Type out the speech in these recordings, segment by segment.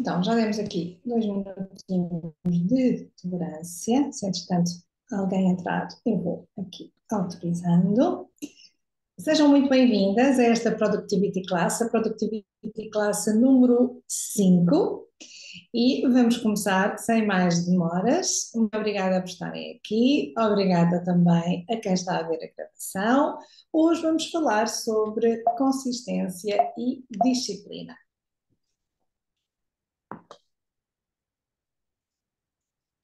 Então, já demos aqui 2 minutinhos de tolerância. Se entretanto alguém entrar, eu vou aqui autorizando. Sejam muito bem-vindas a esta Productivity Class, a Productivity Class número 5. E vamos começar sem mais demoras. Muito obrigada por estarem aqui, obrigada também a quem está a ver a gravação. Hoje vamos falar sobre consistência e disciplina.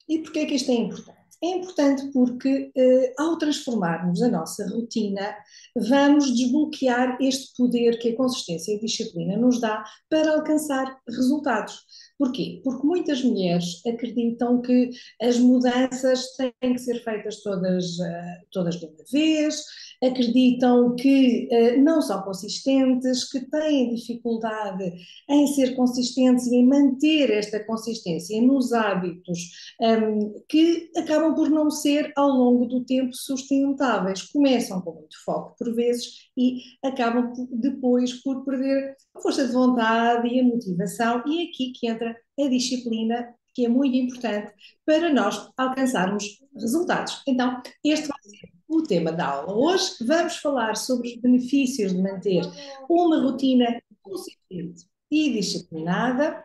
E porquê é que isto é importante? É importante porque, ao transformarmos a nossa rotina, vamos desbloquear este poder que a consistência e a disciplina nos dá para alcançar resultados. Porquê? Porque muitas mulheres acreditam que as mudanças têm que ser feitas todas de uma vez, acreditam que não são consistentes, que têm dificuldade em ser consistentes e em manter esta consistência nos hábitos que acabam por não ser ao longo do tempo sustentáveis. Começam com muito foco por vezes e acabam depois por perder a força de vontade e a motivação, e é aqui que entra a disciplina, que é muito importante para nós alcançarmos resultados. Então, este vai ser o tema da aula hoje. Vamos falar sobre os benefícios de manter uma rotina consistente e disciplinada.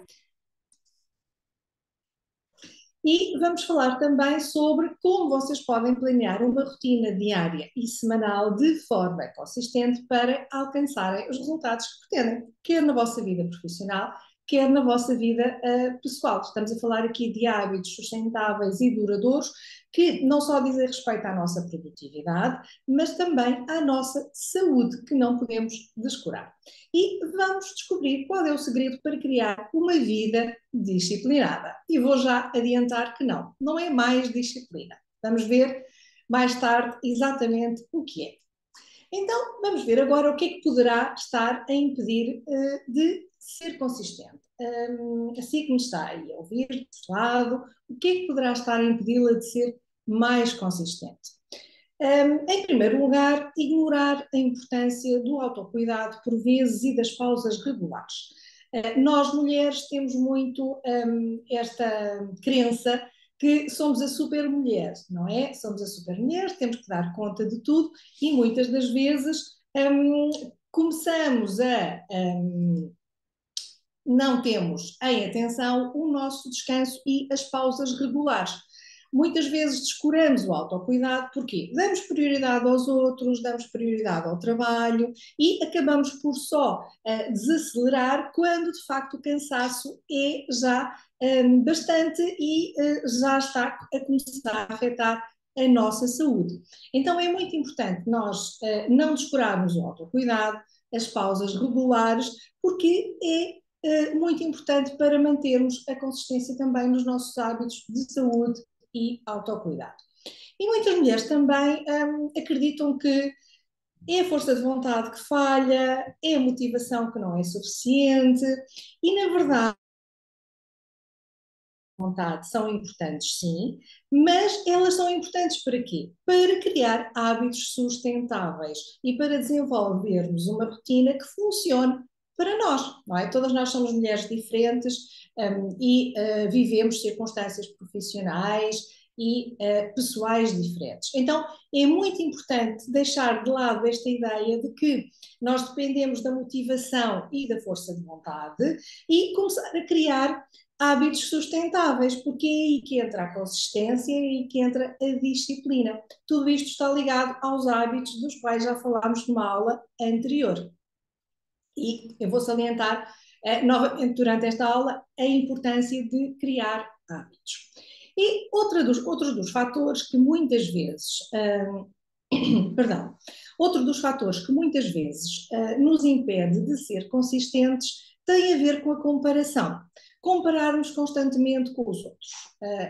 E vamos falar também sobre como vocês podem planear uma rotina diária e semanal de forma consistente para alcançarem os resultados que pretendem, quer na vossa vida profissional, quer na vossa vida pessoal. Estamos a falar aqui de hábitos sustentáveis e duradouros que não só dizem respeito à nossa produtividade, mas também à nossa saúde, que não podemos descurar. E vamos descobrir qual é o segredo para criar uma vida disciplinada. E vou já adiantar que não é mais disciplina. Vamos ver mais tarde exatamente o que é. Então, vamos ver agora o que é que poderá estar a impedir de ser consistente. Assim que me está aí a ouvir, desse lado, o que é que poderá estar a impedi-la de ser mais consistente? Em primeiro lugar, ignorar a importância do autocuidado por vezes e das pausas regulares. Nós, mulheres, temos muito esta crença que somos a super mulher, não é? Somos a super mulher, temos que dar conta de tudo e muitas das vezes começamos a não temos em atenção o nosso descanso e as pausas regulares. Muitas vezes descuramos o autocuidado, porque damos prioridade aos outros, damos prioridade ao trabalho e acabamos por só desacelerar quando de facto o cansaço é já bastante e já está a começar a afetar a nossa saúde. Então é muito importante nós não descurarmos o autocuidado, as pausas regulares, porque é muito importante para mantermos a consistência também nos nossos hábitos de saúde e autocuidado. E muitas mulheres também acreditam que é a força de vontade que falha, é a motivação que não é suficiente, e na verdade vontade são importantes, sim, mas elas são importantes para quê? Para criar hábitos sustentáveis e para desenvolvermos uma rotina que funcione para nós, não é? Todas nós somos mulheres diferentes e vivemos circunstâncias profissionais e pessoais diferentes. Então, é muito importante deixar de lado esta ideia de que nós dependemos da motivação e da força de vontade e começar a criar hábitos sustentáveis, porque é aí que entra a consistência e aí que entra a disciplina. Tudo isto está ligado aos hábitos dos quais já falámos numa aula anterior. E eu vou salientar novamente durante esta aula a importância de criar hábitos. E outro dos fatores que muitas vezes, perdão, outro dos fatores que muitas vezes nos impede de ser consistentes tem a ver com a comparação. Compararmos constantemente com os outros.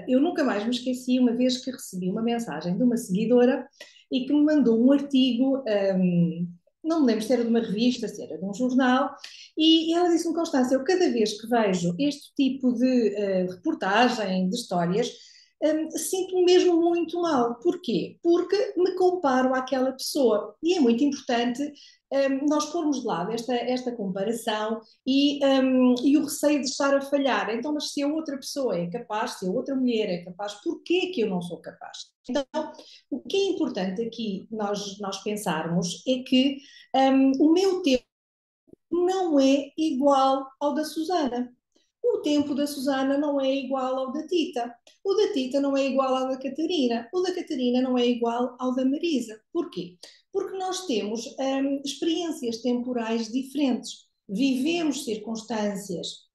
Eu nunca mais me esqueci uma vez que recebi uma mensagem de uma seguidora e que me mandou um artigo, não me lembro se era de uma revista, se era de um jornal, e ela disse-me: Constância, eu cada vez que vejo este tipo de reportagem, de histórias, sinto-me mesmo muito mal. Porquê? Porque me comparo àquela pessoa. E é muito importante nós pormos de lado esta comparação e o receio de estar a falhar. Então, mas se a outra pessoa é capaz, se a outra mulher é capaz, porquê que eu não sou capaz? Então, o que é importante aqui nós pensarmos é que o meu tempo não é igual ao da Susana. O tempo da Susana não é igual ao da Tita. O da Tita não é igual ao da Catarina. O da Catarina não é igual ao da Marisa. Porquê? Porque nós temos experiências temporais diferentes. Vivemos circunstâncias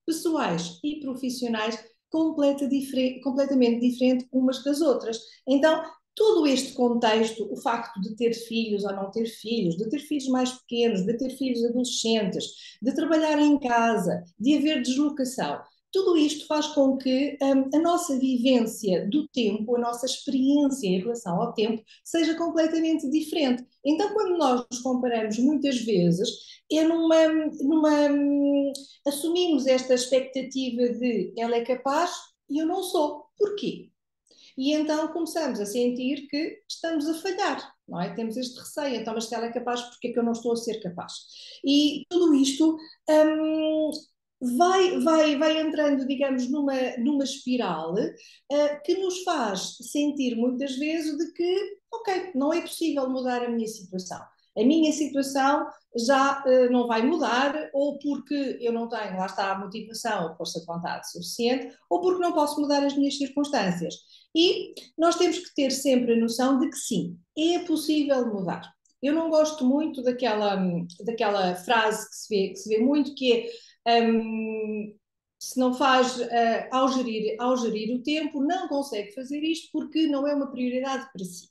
pessoais e profissionais completamente diferentes umas das outras. Então, todo este contexto, o facto de ter filhos ou não ter filhos, de ter filhos mais pequenos, de ter filhos adolescentes, de trabalhar em casa, de haver deslocação, tudo isto faz com que a nossa vivência do tempo, a nossa experiência em relação ao tempo, seja completamente diferente. Então, quando nós nos comparamos muitas vezes, é assumimos esta expectativa de ela é capaz e eu não sou. Porquê? E então começamos a sentir que estamos a falhar, não é? Temos este receio, então, mas se ela é capaz, porque é que eu não estou a ser capaz? E tudo isto vai entrando, digamos, numa espiral que nos faz sentir muitas vezes de que, ok, não é possível mudar a minha situação. A minha situação já não vai mudar, ou porque eu não tenho, lá está, a motivação ou força de vontade suficiente, ou porque não posso mudar as minhas circunstâncias. E nós temos que ter sempre a noção de que sim, é possível mudar. Eu não gosto muito daquela frase que se vê muito, que é se não faz ao gerir o tempo, não consegue fazer isto porque não é uma prioridade para si.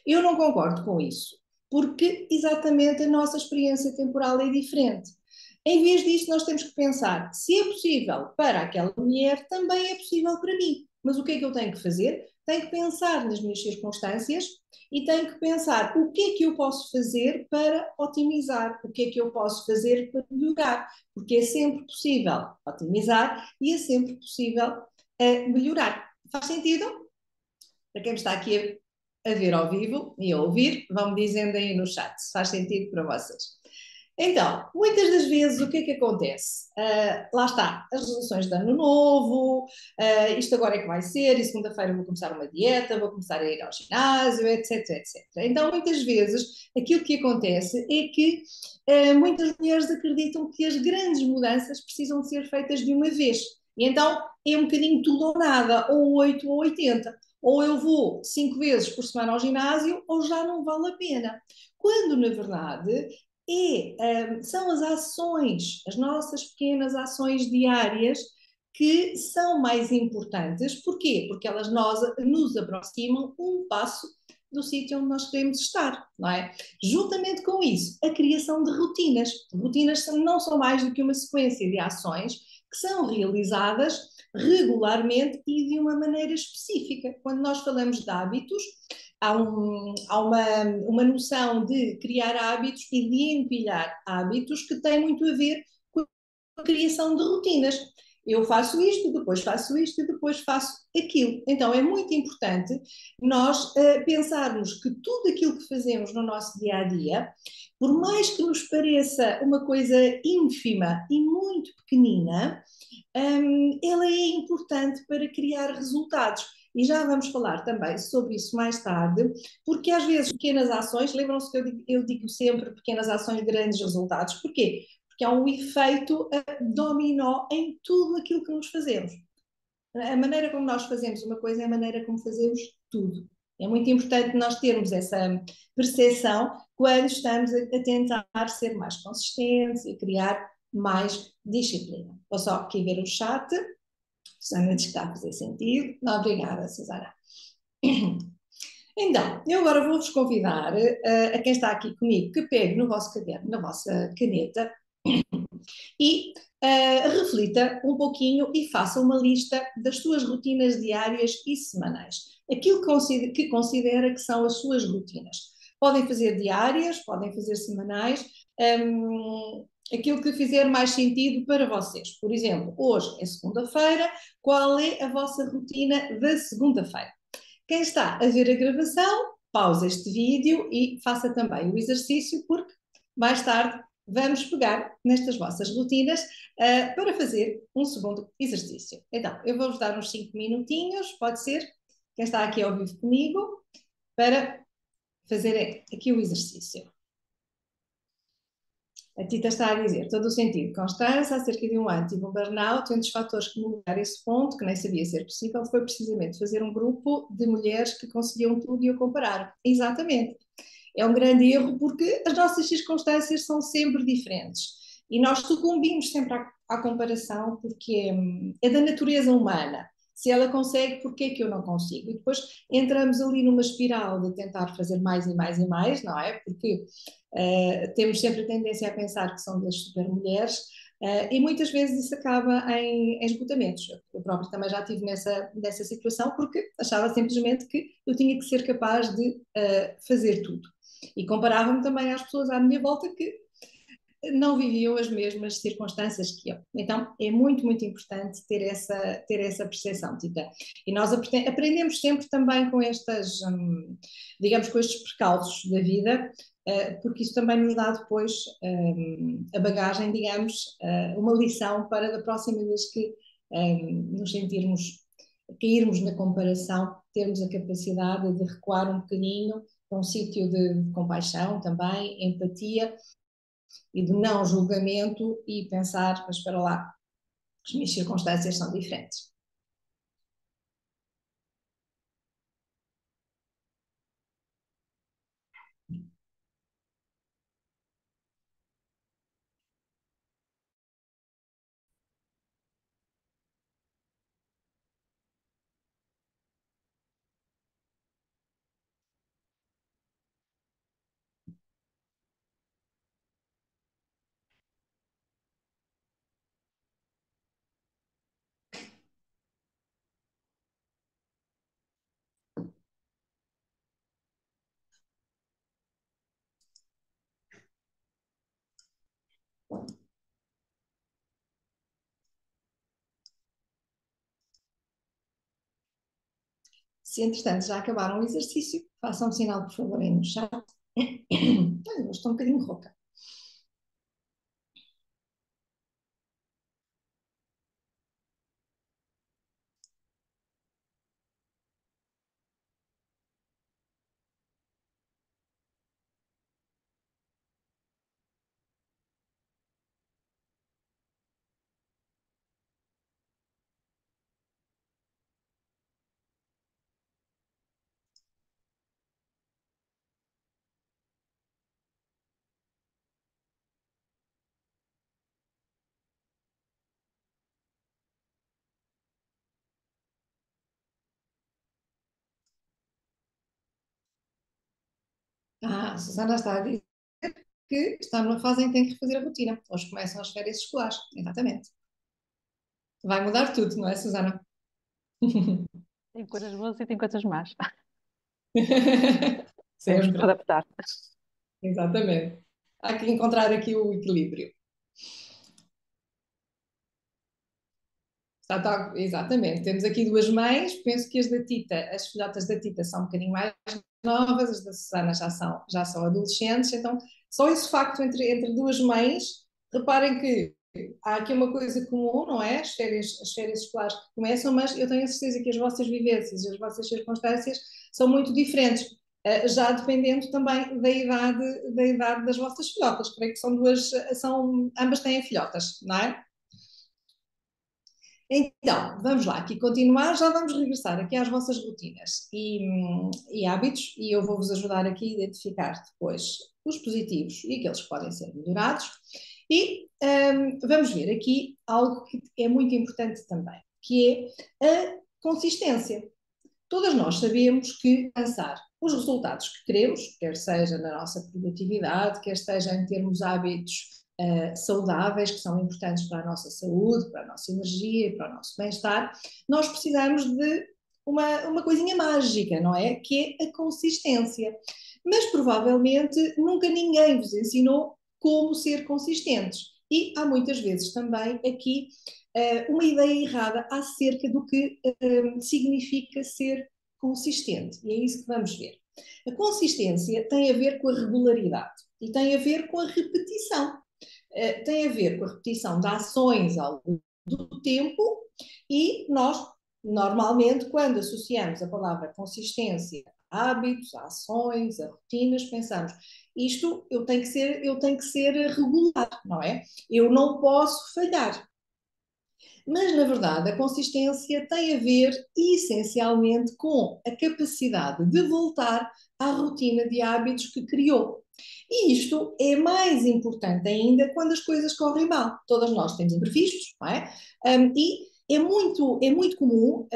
Eu não concordo com isso, porque exatamente a nossa experiência temporal é diferente. Em vez disso, nós temos que pensar: se é possível para aquela mulher, também é possível para mim. Mas o que é que eu tenho que fazer? Tenho que pensar nas minhas circunstâncias e tenho que pensar o que é que eu posso fazer para otimizar, o que é que eu posso fazer para melhorar, porque é sempre possível otimizar e é sempre possível melhorar. Faz sentido? Para quem está aqui a ver ao vivo e a ouvir, vão-me dizendo aí no chat se faz sentido para vocês. Então, muitas das vezes o que é que acontece? Lá está, as resoluções de ano novo, isto agora é que vai ser, e segunda-feira vou começar uma dieta, vou começar a ir ao ginásio, etc, etc. Então, muitas vezes, aquilo que acontece é que muitas mulheres acreditam que as grandes mudanças precisam de ser feitas de uma vez. E então, é um bocadinho tudo ou nada, ou 8 ou 80. Ou eu vou 5 vezes por semana ao ginásio, ou já não vale a pena. Quando, na verdade, são as ações, as nossas pequenas ações diárias que são mais importantes. Porquê? Porque elas nos aproximam um passo do sítio onde nós queremos estar, não é? Juntamente com isso, a criação de rotinas. Rotinas não são mais do que uma sequência de ações que são realizadas regularmente e de uma maneira específica. Quando nós falamos de hábitos, há uma noção de criar hábitos e de empilhar hábitos que tem muito a ver com a criação de rotinas. Eu faço isto, depois faço isto e depois faço aquilo. Então é muito importante nós pensarmos que tudo aquilo que fazemos no nosso dia a dia, por mais que nos pareça uma coisa ínfima e muito pequenina, ela é importante para criar resultados. E já vamos falar também sobre isso mais tarde, porque às vezes pequenas ações, lembram-se que eu digo sempre pequenas ações, grandes resultados. Porquê? Porque há um efeito dominó em tudo aquilo que nos fazemos. A maneira como nós fazemos uma coisa é a maneira como fazemos tudo. É muito importante nós termos essa percepção quando estamos a tentar ser mais consistentes e criar mais disciplina. Vou só aqui ver o chat. Susana diz que está a fazer sentido. Não, obrigada, Susana. Então, eu agora vou-vos convidar a quem está aqui comigo que pegue no vosso caderno, na vossa caneta e reflita um pouquinho e faça uma lista das suas rotinas diárias e semanais. Aquilo que considera que são as suas rotinas. Podem fazer diárias, podem fazer semanais, aquilo que fizer mais sentido para vocês. Por exemplo, hoje é segunda-feira, qual é a vossa rotina da segunda-feira? Quem está a ver a gravação, pausa este vídeo e faça também o exercício, porque mais tarde vamos pegar nestas vossas rotinas para fazer um segundo exercício. Então, eu vou-vos dar uns 5 minutinhos, pode ser, quem está aqui ao vivo comigo, para fazer aqui o exercício. A Tita está a dizer, todo o sentido. Constança, há cerca de um ano tive um burnout, e um dos fatores que me levou a esse ponto, que nem sabia ser possível, foi precisamente fazer um grupo de mulheres que conseguiam tudo e eu comparar. Exatamente. É um grande erro porque as nossas circunstâncias são sempre diferentes e nós sucumbimos sempre à comparação porque é da natureza humana. Se ela consegue, por que é que eu não consigo? E depois entramos ali numa espiral de tentar fazer mais e mais e mais, não é? Porque temos sempre a tendência a pensar que são das supermulheres e muitas vezes isso acaba em esgotamentos. Eu própria também já estive nessa situação porque achava simplesmente que eu tinha que ser capaz de fazer tudo. E comparava-me também às pessoas à minha volta que não viviam as mesmas circunstâncias que eu. Então é muito, muito importante ter essa percepção, Tita. E nós aprendemos sempre também com estas, digamos, com estes percalços da vida, porque isso também nos dá depois a bagagem, digamos, uma lição para da próxima vez que nos sentirmos, cairmos na comparação, termos a capacidade de recuar um bocadinho para um sítio de compaixão também, empatia e de não julgamento e pensar, mas para lá, as minhas circunstâncias são diferentes. Se, entretanto, já acabaram o exercício, façam um sinal, por favor, aí no chat. Eu estou um bocadinho rouca. A Susana está a dizer que está numa fase em que tem que refazer a rotina. Hoje começam as férias escolares. Exatamente. Vai mudar tudo, não é, Susana? Tem coisas boas e tem coisas más. Temos que nos Sempre. adaptar. Exatamente. Há que encontrar aqui o equilíbrio. Exatamente. Temos aqui duas mães, penso que as filhotas da Tita são um bocadinho mais novas, as da Susana já são adolescentes, então só esse facto entre duas mães, reparem que há aqui uma coisa comum, não é? As férias escolares que começam, mas eu tenho a certeza que as vossas vivências, as vossas circunstâncias são muito diferentes, já dependendo também da idade das vossas filhotas. Creio que ambas têm filhotas, não é? Então, vamos lá, aqui continuar, já vamos regressar aqui às vossas rotinas e hábitos, e eu vou-vos ajudar aqui a identificar depois os positivos e aqueles que podem ser melhorados. E vamos ver aqui algo que é muito importante também, que é a consistência. Todas nós sabemos que alcançar os resultados que queremos, quer seja na nossa produtividade, quer seja em termos hábitos saudáveis, que são importantes para a nossa saúde, para a nossa energia e para o nosso bem-estar, nós precisamos de uma coisinha mágica, não é? Que é a consistência. Mas provavelmente nunca ninguém vos ensinou como ser consistentes. E há muitas vezes também aqui uma ideia errada acerca do que significa ser consistente. E é isso que vamos ver. A consistência tem a ver com a regularidade e tem a ver com a repetição. Tem a ver com a repetição de ações ao longo do tempo e nós, normalmente, quando associamos a palavra consistência a hábitos, a ações, a rotinas, pensamos isto eu tenho que ser regular, não é? Eu não posso falhar. Mas, na verdade, a consistência tem a ver essencialmente com a capacidade de voltar à rotina de hábitos que criou. E isto é mais importante ainda quando as coisas correm mal. Todas nós temos imprevistos, não é? E é muito comum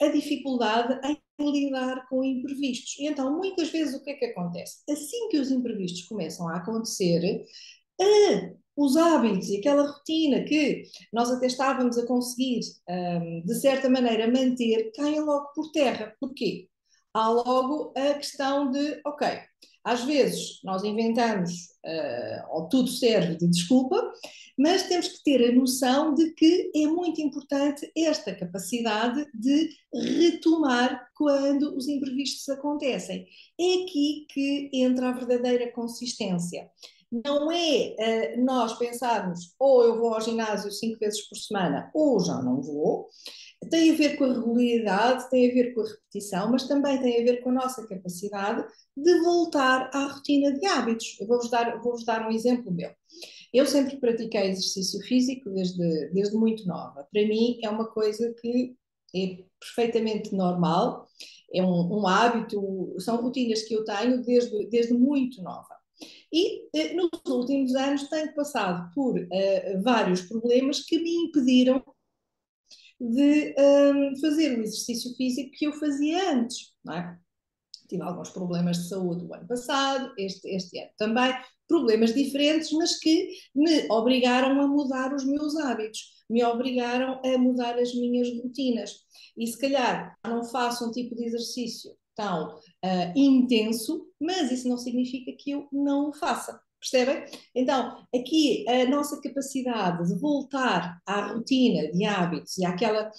a dificuldade em lidar com imprevistos. E então, muitas vezes, o que é que acontece? Assim que os imprevistos começam a acontecer, os hábitos e aquela rotina que nós até estávamos a conseguir, de certa maneira, manter, caem logo por terra. Porquê? Há logo a questão de, ok, às vezes nós inventamos, ou tudo serve de desculpa, mas temos que ter a noção de que é muito importante esta capacidade de retomar quando os imprevistos acontecem. É aqui que entra a verdadeira consistência. Não é nós pensarmos ou eu vou ao ginásio 5 vezes por semana ou já não vou. Tem a ver com a regularidade, tem a ver com a repetição, mas também tem a ver com a nossa capacidade de voltar à rotina de hábitos. Eu vou-vos dar um exemplo meu. Eu sempre pratiquei exercício físico desde muito nova. Para mim é uma coisa que é perfeitamente normal, é um hábito, são rotinas que eu tenho desde muito nova. E nos últimos anos tenho passado por vários problemas que me impediram de fazer o exercício físico que eu fazia antes, não é? Tive alguns problemas de saúde o ano passado, este ano também, problemas diferentes, mas que me obrigaram a mudar os meus hábitos, me obrigaram a mudar as minhas rotinas. E se calhar não faço um tipo de exercício tão intenso, mas isso não significa que eu não o faça. Percebem? Então, aqui a nossa capacidade de voltar à rotina de hábitos e àquela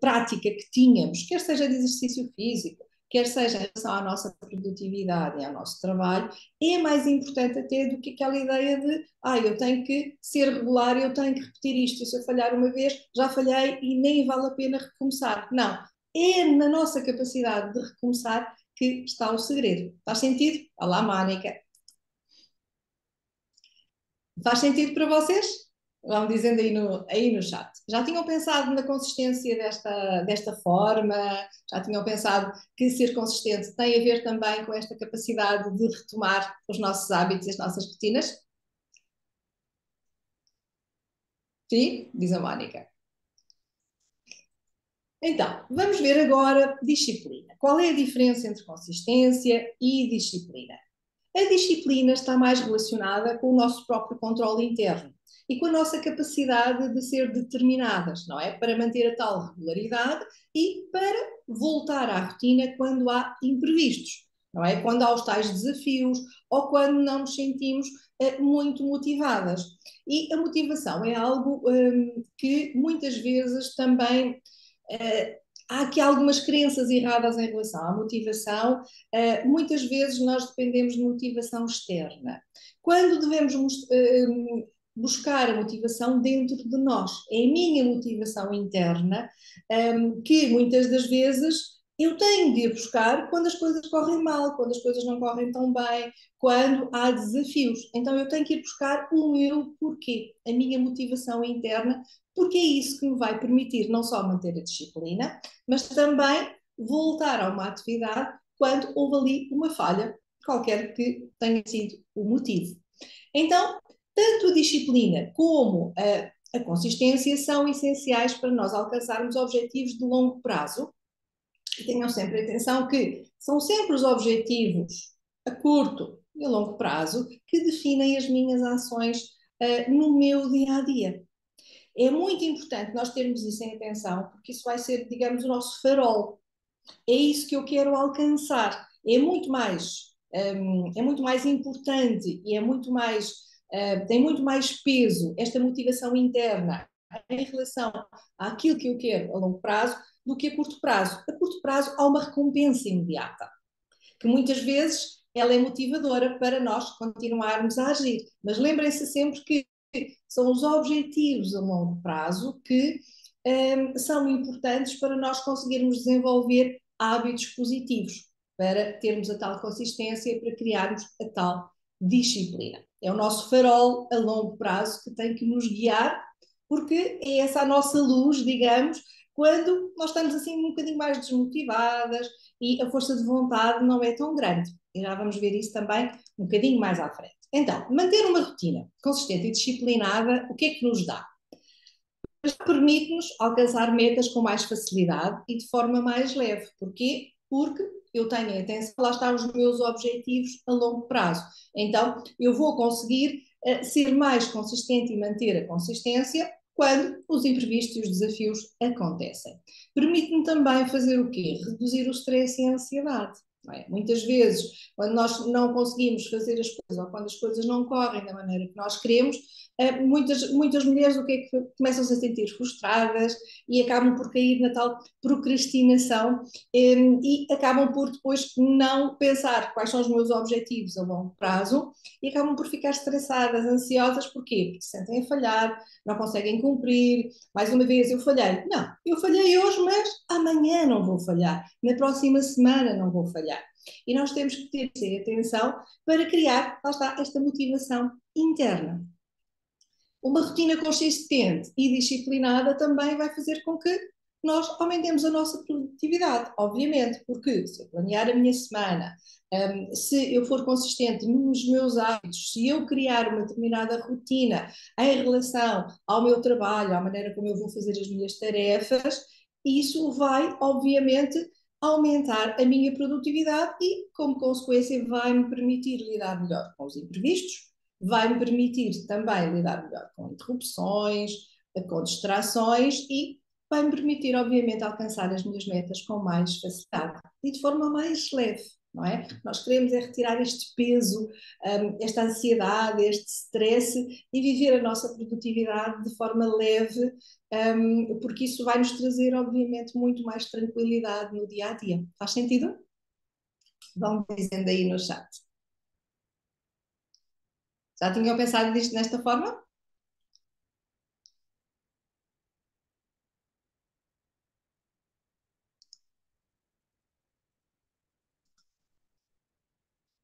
prática que tínhamos, quer seja de exercício físico, quer seja em relação à nossa produtividade e ao nosso trabalho, é mais importante até do que aquela ideia de eu tenho que ser regular, eu tenho que repetir isto, e se eu falhar uma vez, já falhei e nem vale a pena recomeçar. Não, é na nossa capacidade de recomeçar que está o segredo. Faz sentido? Olá, Mónica. Faz sentido para vocês? Vão dizendo aí no chat. Já tinham pensado na consistência desta forma? Já tinham pensado que ser consistente tem a ver também com esta capacidade de retomar os nossos hábitos e as nossas rotinas? Sim? Diz a Mónica. Então, vamos ver agora disciplina. Qual é a diferença entre consistência e disciplina? A disciplina está mais relacionada com o nosso próprio controle interno e com a nossa capacidade de ser determinadas, não é? Para manter a tal regularidade e para voltar à rotina quando há imprevistos, não é? Quando há os tais desafios ou quando não nos sentimos muito motivadas. E a motivação é algo que muitas vezes também há aqui algumas crenças erradas em relação à motivação. Muitas vezes nós dependemos de motivação externa. Quando devemos buscar a motivação dentro de nós, é a minha motivação interna, que muitas das vezes eu tenho de ir buscar quando as coisas correm mal, quando as coisas não correm tão bem, quando há desafios. Então eu tenho que ir buscar o meu porquê, a minha motivação interna, porque é isso que me vai permitir não só manter a disciplina, mas também voltar a uma atividade quando houve ali uma falha, qualquer que tenha sido o motivo. Então, tanto a disciplina como a consistência são essenciais para nós alcançarmos objetivos de longo prazo. E tenham sempre atenção que são sempre os objetivos a curto e a longo prazo que definem as minhas ações no meu dia a dia. É muito importante nós termos isso em atenção, porque isso vai ser, digamos, o nosso farol. É isso que eu quero alcançar. É muito mais importante e tem muito mais peso esta motivação interna em relação àquilo que eu quero a longo prazo do que a curto prazo. A curto prazo há uma recompensa imediata, que muitas vezes ela é motivadora para nós continuarmos a agir. Mas lembrem-se sempre que são os objetivos a longo prazo que são importantes para nós conseguirmos desenvolver hábitos positivos, para termos a tal consistência, para criarmos a tal disciplina. É o nosso farol a longo prazo que tem que nos guiar, porque é essa a nossa luz, digamos, quando nós estamos assim um bocadinho mais desmotivadas e a força de vontade não é tão grande. E já vamos ver isso também um bocadinho mais à frente. Então, manter uma rotina consistente e disciplinada, o que é que nos dá? Permite-nos alcançar metas com mais facilidade e de forma mais leve. Porquê? Porque eu tenho a atenção, lá estão os meus objetivos a longo prazo. Então, eu vou conseguir ser mais consistente e manter a consistência quando os imprevistos e os desafios acontecem. Permite-me também fazer o quê? Reduzir o stress e a ansiedade. É? Muitas vezes, quando nós não conseguimos fazer as coisas ou quando as coisas não correm da maneira que nós queremos, muitas mulheres o que é que começam-se a sentir frustradas e acabam por cair na tal procrastinação e acabam por depois não pensar quais são os meus objetivos a longo prazo e acabam por ficar estressadas, ansiosas, porquê? Porque se sentem a falhar, não conseguem cumprir, mais uma vez eu falhei. Não, eu falhei hoje, mas amanhã não vou falhar, na próxima semana não vou falhar. E nós temos que ter atenção para criar, lá está, esta motivação interna. Uma rotina consistente e disciplinada também vai fazer com que nós aumentemos a nossa produtividade, obviamente, porque se eu planear a minha semana, se eu for consistente nos meus hábitos, se eu criar uma determinada rotina em relação ao meu trabalho, à maneira como eu vou fazer as minhas tarefas, isso vai, obviamente, aumentar a minha produtividade e, como consequência, vai-me permitir lidar melhor com os imprevistos, vai-me permitir também lidar melhor com interrupções, com distrações e vai-me permitir, obviamente, alcançar as minhas metas com mais facilidade e de forma mais leve. Não é? Nós queremos é retirar este peso, esta ansiedade, este stress e viver a nossa produtividade de forma leve, porque isso vai nos trazer, obviamente, muito mais tranquilidade no dia a dia. Faz sentido? Vão dizendo aí no chat. Já tinham pensado disto nesta forma?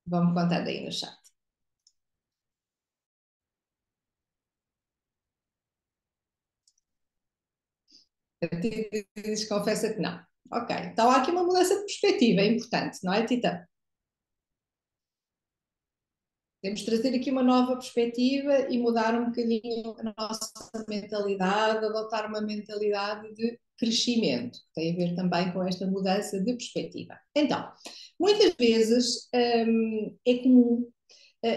Vamos contar aí no chat. Confessa que não. Ok, então há aqui uma mudança de perspectiva, é importante, não é, Tita? Temos de trazer aqui uma nova perspectiva e mudar um bocadinho a nossa mentalidade, adotar uma mentalidade de crescimento, que tem a ver também com esta mudança de perspectiva. Então, muitas vezes é comum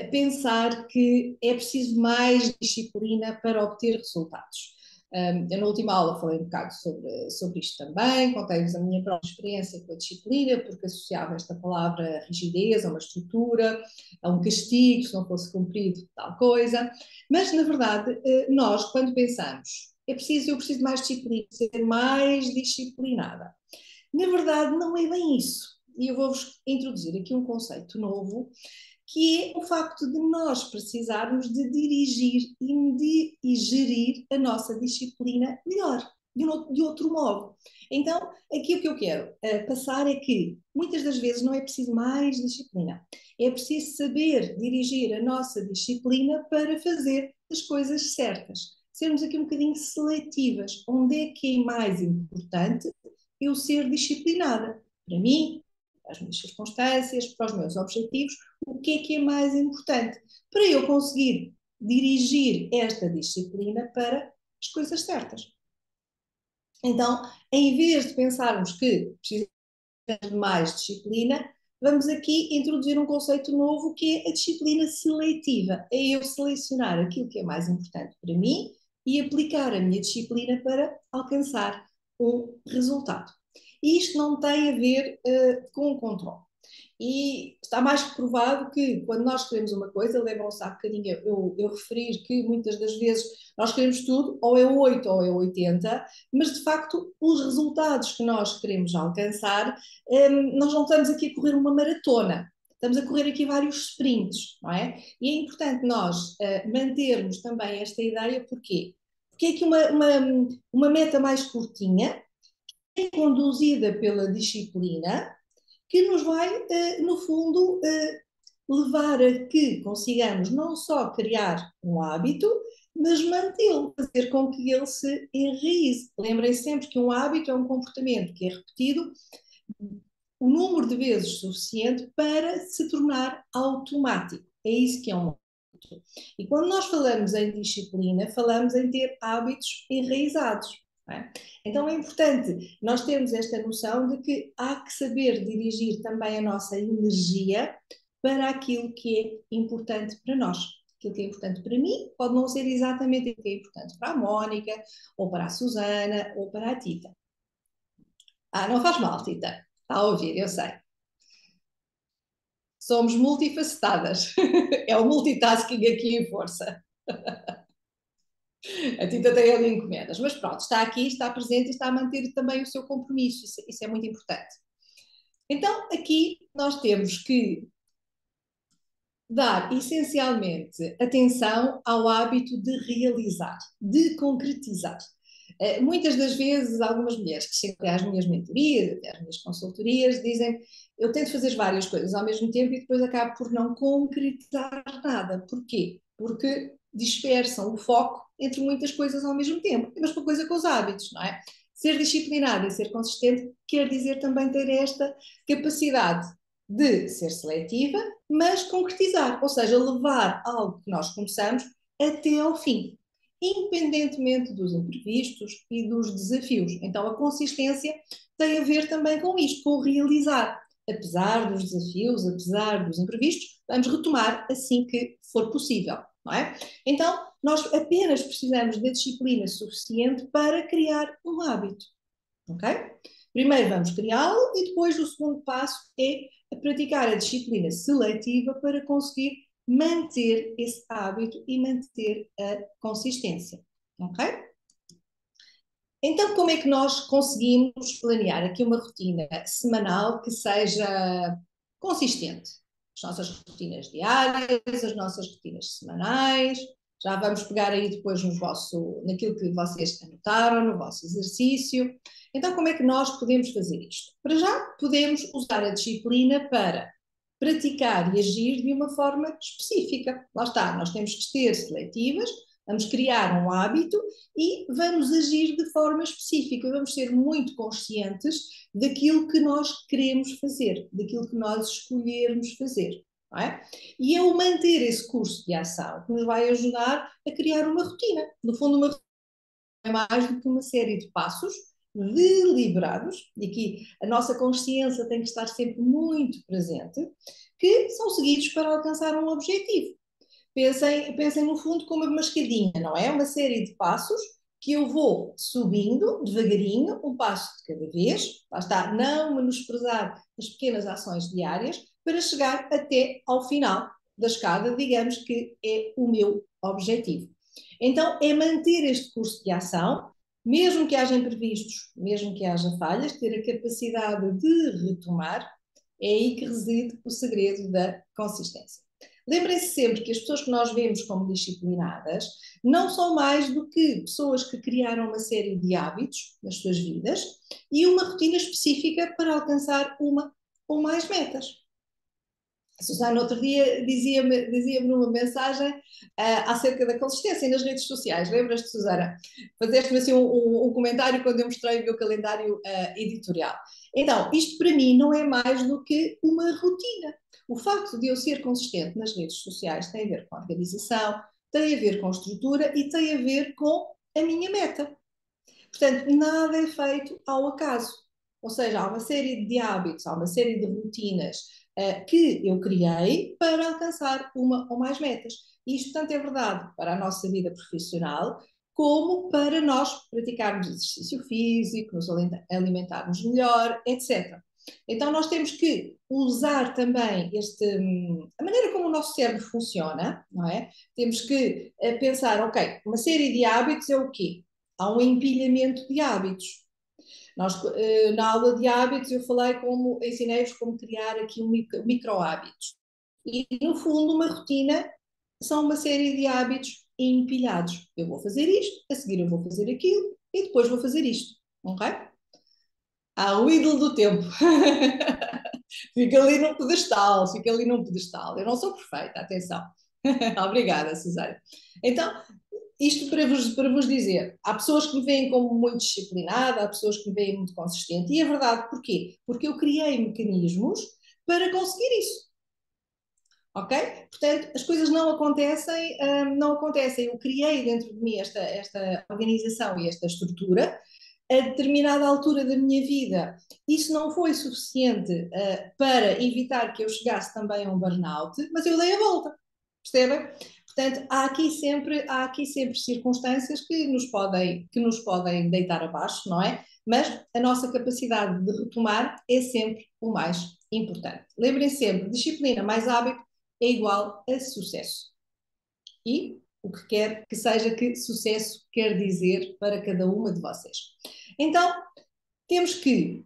pensar que é preciso mais disciplina para obter resultados. Eu na última aula falei um bocado sobre isto também, contei-vos a minha própria experiência com a disciplina, porque associava esta palavra a rigidez, a uma estrutura, a um castigo, se não fosse cumprido tal coisa, mas na verdade nós, quando pensamos, eu preciso de mais disciplina, ser mais disciplinada, na verdade não é bem isso. E eu vou-vos introduzir aqui um conceito novo, que é o facto de nós precisarmos de dirigir e gerir a nossa disciplina melhor, de outro modo. Então, aqui o que eu quero passar é que muitas das vezes não é preciso mais disciplina, é preciso saber dirigir a nossa disciplina para fazer as coisas certas. Sermos aqui um bocadinho seletivas, onde é que é mais importante eu ser disciplinada. Para mim, para as minhas circunstâncias, para os meus objetivos, o que é mais importante para eu conseguir dirigir esta disciplina para as coisas certas. Então, em vez de pensarmos que precisamos de mais disciplina, vamos aqui introduzir um conceito novo que é a disciplina seletiva. É eu selecionar aquilo que é mais importante para mim e aplicar a minha disciplina para alcançar um resultado. E isto não tem a ver com o controle. E está mais que provado que quando nós queremos uma coisa, lembram-se há bocadinho eu referir que muitas das vezes nós queremos tudo, ou é 8 ou é 80, mas de facto os resultados que nós queremos alcançar, nós não estamos aqui a correr uma maratona, estamos a correr aqui vários sprints, não é? E é importante nós mantermos também esta ideia, porquê? Porque é aqui uma meta mais curtinha, é conduzida pela disciplina, que nos vai, no fundo, levar a que consigamos não só criar um hábito, mas mantê-lo, fazer com que ele se enraize. Lembrem sempre que um hábito é um comportamento que é repetido o número de vezes suficiente para se tornar automático. É isso que é um hábito. E quando nós falamos em disciplina, falamos em ter hábitos enraizados. É? Então é importante nós termos esta noção de que há que saber dirigir também a nossa energia para aquilo que é importante para nós. Aquilo que é importante para mim pode não ser exatamente o que é importante para a Mónica, ou para a Susana, ou para a Tita. Ah, não faz mal, Tita. Está a ouvir, eu sei. Somos multifacetadas. É o multitasking aqui em força. A Tita tem ali encomendas. Mas pronto, está aqui, está presente e está a manter também o seu compromisso. Isso é muito importante. Então, aqui nós temos que dar essencialmente atenção ao hábito de realizar, de concretizar. Muitas das vezes, algumas mulheres que chegam até às minhas mentorias, até às minhas consultorias, dizem eu tento fazer várias coisas ao mesmo tempo e depois acabo por não concretizar nada. Porquê? Porque dispersam o foco entre muitas coisas ao mesmo tempo. É a mesma coisa com os hábitos, não é? Ser disciplinado e ser consistente quer dizer também ter esta capacidade de ser seletiva, mas concretizar, ou seja, levar algo que nós começamos até ao fim, independentemente dos imprevistos e dos desafios. Então, a consistência tem a ver também com isto, com o realizar. Apesar dos desafios, apesar dos imprevistos, vamos retomar assim que for possível, não é? Então, nós apenas precisamos da disciplina suficiente para criar um hábito, ok? Primeiro vamos criá-lo e depois o segundo passo é praticar a disciplina seletiva para conseguir manter esse hábito e manter a consistência, ok? Então, como é que nós conseguimos planear aqui uma rotina semanal que seja consistente? As nossas rotinas diárias, as nossas rotinas semanais, já vamos pegar aí depois naquilo que vocês anotaram, no vosso exercício. Então, como é que nós podemos fazer isto? Para já, podemos usar a disciplina para praticar e agir de uma forma específica. Lá está, nós temos que ser seletivas, vamos criar um hábito e vamos agir de forma específica, vamos ser muito conscientes daquilo que nós queremos fazer, daquilo que nós escolhermos fazer. Não é? E é o manter esse curso de ação que nos vai ajudar a criar uma rotina. No fundo, uma rotina é mais do que uma série de passos deliberados, e aqui a nossa consciência tem que estar sempre muito presente, que são seguidos para alcançar um objetivo. Pensem no fundo como uma escadinha, não é? Uma série de passos que eu vou subindo devagarinho, um passo de cada vez, lá está, não menosprezar as pequenas ações diárias, para chegar até ao final da escada, digamos que é o meu objetivo. Então, é manter este curso de ação, mesmo que haja imprevistos, mesmo que haja falhas, ter a capacidade de retomar, é aí que reside o segredo da consistência. Lembrem-se sempre que as pessoas que nós vemos como disciplinadas não são mais do que pessoas que criaram uma série de hábitos nas suas vidas e uma rotina específica para alcançar uma ou mais metas. A Susana outro dia dizia-me numa mensagem acerca da consistência nas redes sociais. Lembras-te, Susana? Fazeste-me assim um comentário quando eu mostrei o meu calendário editorial. Então, isto para mim não é mais do que uma rotina. O facto de eu ser consistente nas redes sociais tem a ver com a organização, tem a ver com a estrutura e tem a ver com a minha meta. Portanto, nada é feito ao acaso. Ou seja, há uma série de hábitos, há uma série de rotinas que eu criei para alcançar uma ou mais metas. E isto tanto é verdade para a nossa vida profissional, como para nós praticarmos exercício físico, nos alimentarmos melhor, etc. Então nós temos que usar também a maneira como o nosso cérebro funciona, não é? Temos que pensar, ok, uma série de hábitos é o quê? Há um empilhamento de hábitos. Nós, na aula de hábitos, eu falei como, ensinei-vos como criar aqui micro-hábitos. E, no fundo, uma rotina são uma série de hábitos empilhados. Eu vou fazer isto, a seguir eu vou fazer aquilo e depois vou fazer isto. Ok? Há o ídolo do tempo. Fica ali num pedestal, fica ali num pedestal. Eu não sou perfeita, atenção. Obrigada, Suzana. Então, isto para vos dizer, há pessoas que me veem como muito disciplinada, há pessoas que me veem muito consistente, e é verdade, porquê? Porque eu criei mecanismos para conseguir isso, ok? Portanto, as coisas não acontecem, não acontecem. Eu criei dentro de mim esta organização e esta estrutura a determinada altura da minha vida. Isso não foi suficiente para evitar que eu chegasse também a um burnout, mas eu dei a volta, percebem? Portanto, há aqui sempre circunstâncias que nos podem deitar abaixo, não é? Mas a nossa capacidade de retomar é sempre o mais importante. Lembrem sempre, disciplina mais hábito é igual a sucesso. E o que quer que seja que sucesso quer dizer para cada uma de vocês. Então, temos que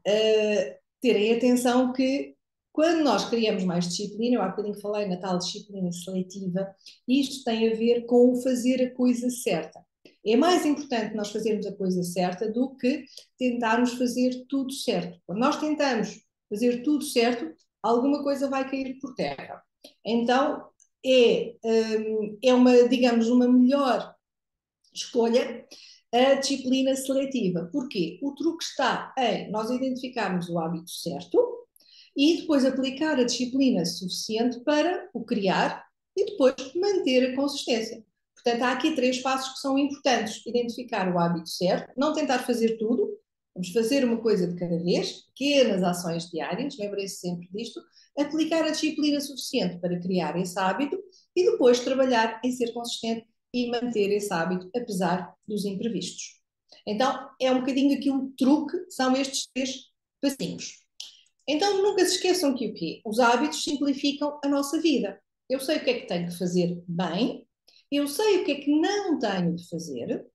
terem atenção que quando nós criamos mais disciplina, eu há bocadinho falei na tal disciplina seletiva, isto tem a ver com o fazer a coisa certa. É mais importante nós fazermos a coisa certa do que tentarmos fazer tudo certo. Quando nós tentamos fazer tudo certo, alguma coisa vai cair por terra. Então, é uma, digamos, uma melhor escolha a disciplina seletiva. Porquê? O truque está em nós identificarmos o hábito certo e depois aplicar a disciplina suficiente para o criar e depois manter a consistência. Portanto, há aqui 3 passos que são importantes. Identificar o hábito certo, não tentar fazer tudo, vamos fazer uma coisa de cada vez, pequenas ações diárias, lembrem-se sempre disto, aplicar a disciplina suficiente para criar esse hábito e depois trabalhar em ser consistente e manter esse hábito apesar dos imprevistos. Então, é um bocadinho aqui um truque, são estes 3 passinhos. Então, nunca se esqueçam que o quê? Os hábitos simplificam a nossa vida. Eu sei o que é que tenho de fazer bem, eu sei o que é que não tenho de fazer,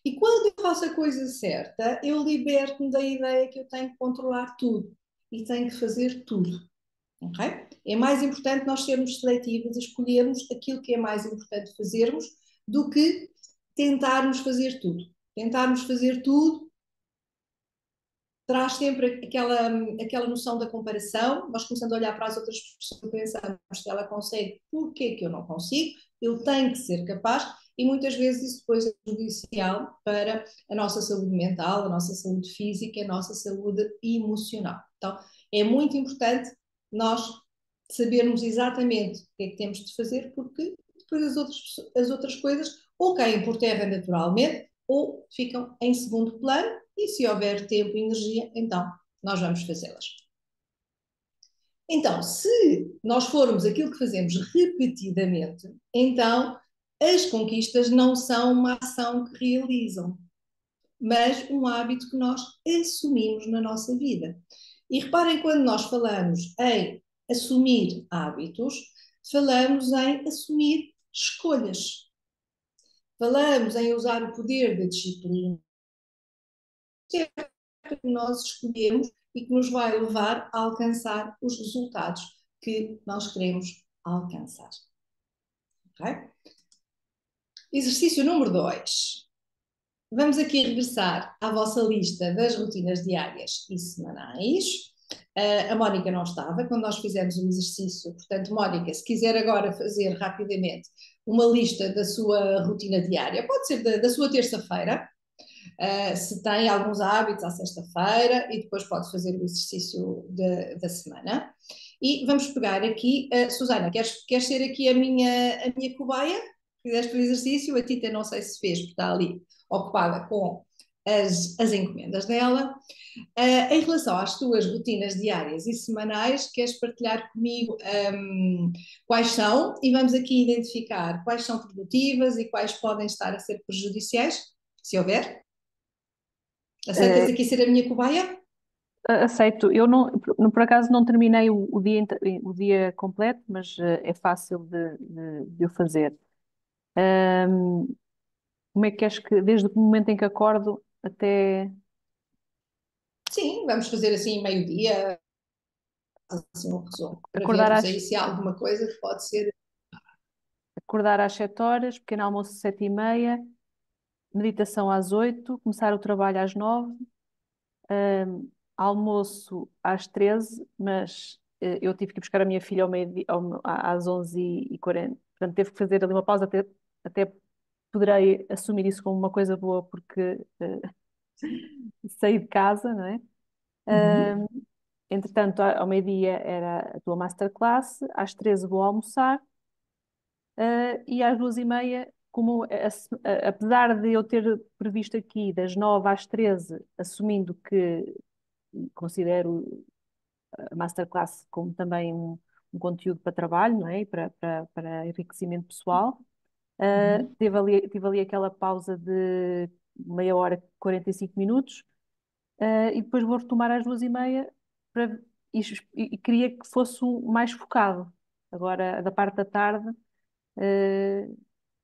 e quando eu faço a coisa certa, eu liberto-me da ideia que eu tenho que controlar tudo e tenho que fazer tudo. Okay? É mais importante nós sermos seletivos e escolhermos aquilo que é mais importante fazermos do que tentarmos fazer tudo. Tentarmos fazer tudo traz sempre aquela noção da comparação, nós começando a olhar para as outras pessoas e pensamos que ela consegue, por que eu não consigo? Eu tenho que ser capaz e muitas vezes isso depois é prejudicial para a nossa saúde mental, a nossa saúde física, a nossa saúde emocional. Então, é muito importante nós sabermos exatamente o que é que temos de fazer, porque depois as outras coisas ou caem por terra naturalmente ou ficam em segundo plano e se houver tempo e energia, então nós vamos fazê-las. Então, se nós formos aquilo que fazemos repetidamente, então as conquistas não são uma ação que realizam, mas um hábito que nós assumimos na nossa vida. E reparem, quando nós falamos em assumir hábitos, falamos em assumir escolhas. Falamos em usar o poder da disciplina que nós escolhemos e que nos vai levar a alcançar os resultados que nós queremos alcançar. Okay? Exercício número 2. Vamos aqui regressar à vossa lista das rotinas diárias e semanais. A Mónica não estava quando nós fizemos o exercício, portanto, Mónica, se quiser agora fazer rapidamente uma lista da sua rotina diária, pode ser da sua terça-feira, se tem alguns hábitos à sexta-feira e depois pode fazer o exercício da semana. E vamos pegar aqui, Susana, queres ser aqui a minha cobaia? Fizeste o exercício, a Tita não sei se fez, porque está ali ocupada com as encomendas dela. Em relação às tuas rotinas diárias e semanais, queres partilhar comigo quais são? E vamos aqui identificar quais são produtivas e quais podem estar a ser prejudiciais, se houver. Aceitas Eh, aqui ser a minha cobaia? aceito. Eu não, por acaso não terminei o dia completo, mas é fácil de o fazer. Ahm, Como é que queres que, desde o momento em que acordo até Sim, vamos fazer assim meio-dia, assim um resumo, para acordar vermos aí se há alguma coisa que pode ser. acordar às 7 horas, pequeno almoço às 7:30, meditação às 8, começar o trabalho às 9, almoço às 13, mas eu tive que ir buscar a minha filha ao às 11:40. Portanto, teve que fazer ali uma pausa, até poderei assumir isso como uma coisa boa, porque saí de casa, não é? Uhum, Entretanto, ao meio-dia era a tua masterclass, às 13 vou almoçar, e às 2:30, apesar de eu ter previsto aqui das 9 às 13, assumindo que considero a masterclass como também um conteúdo para trabalho, não é? E para enriquecimento pessoal. uhum. Tive ali aquela pausa de meia hora, 45 minutos, e depois vou retomar às 2:30 para, e, e queria que fosse mais focado. Agora, da parte da tarde, eh,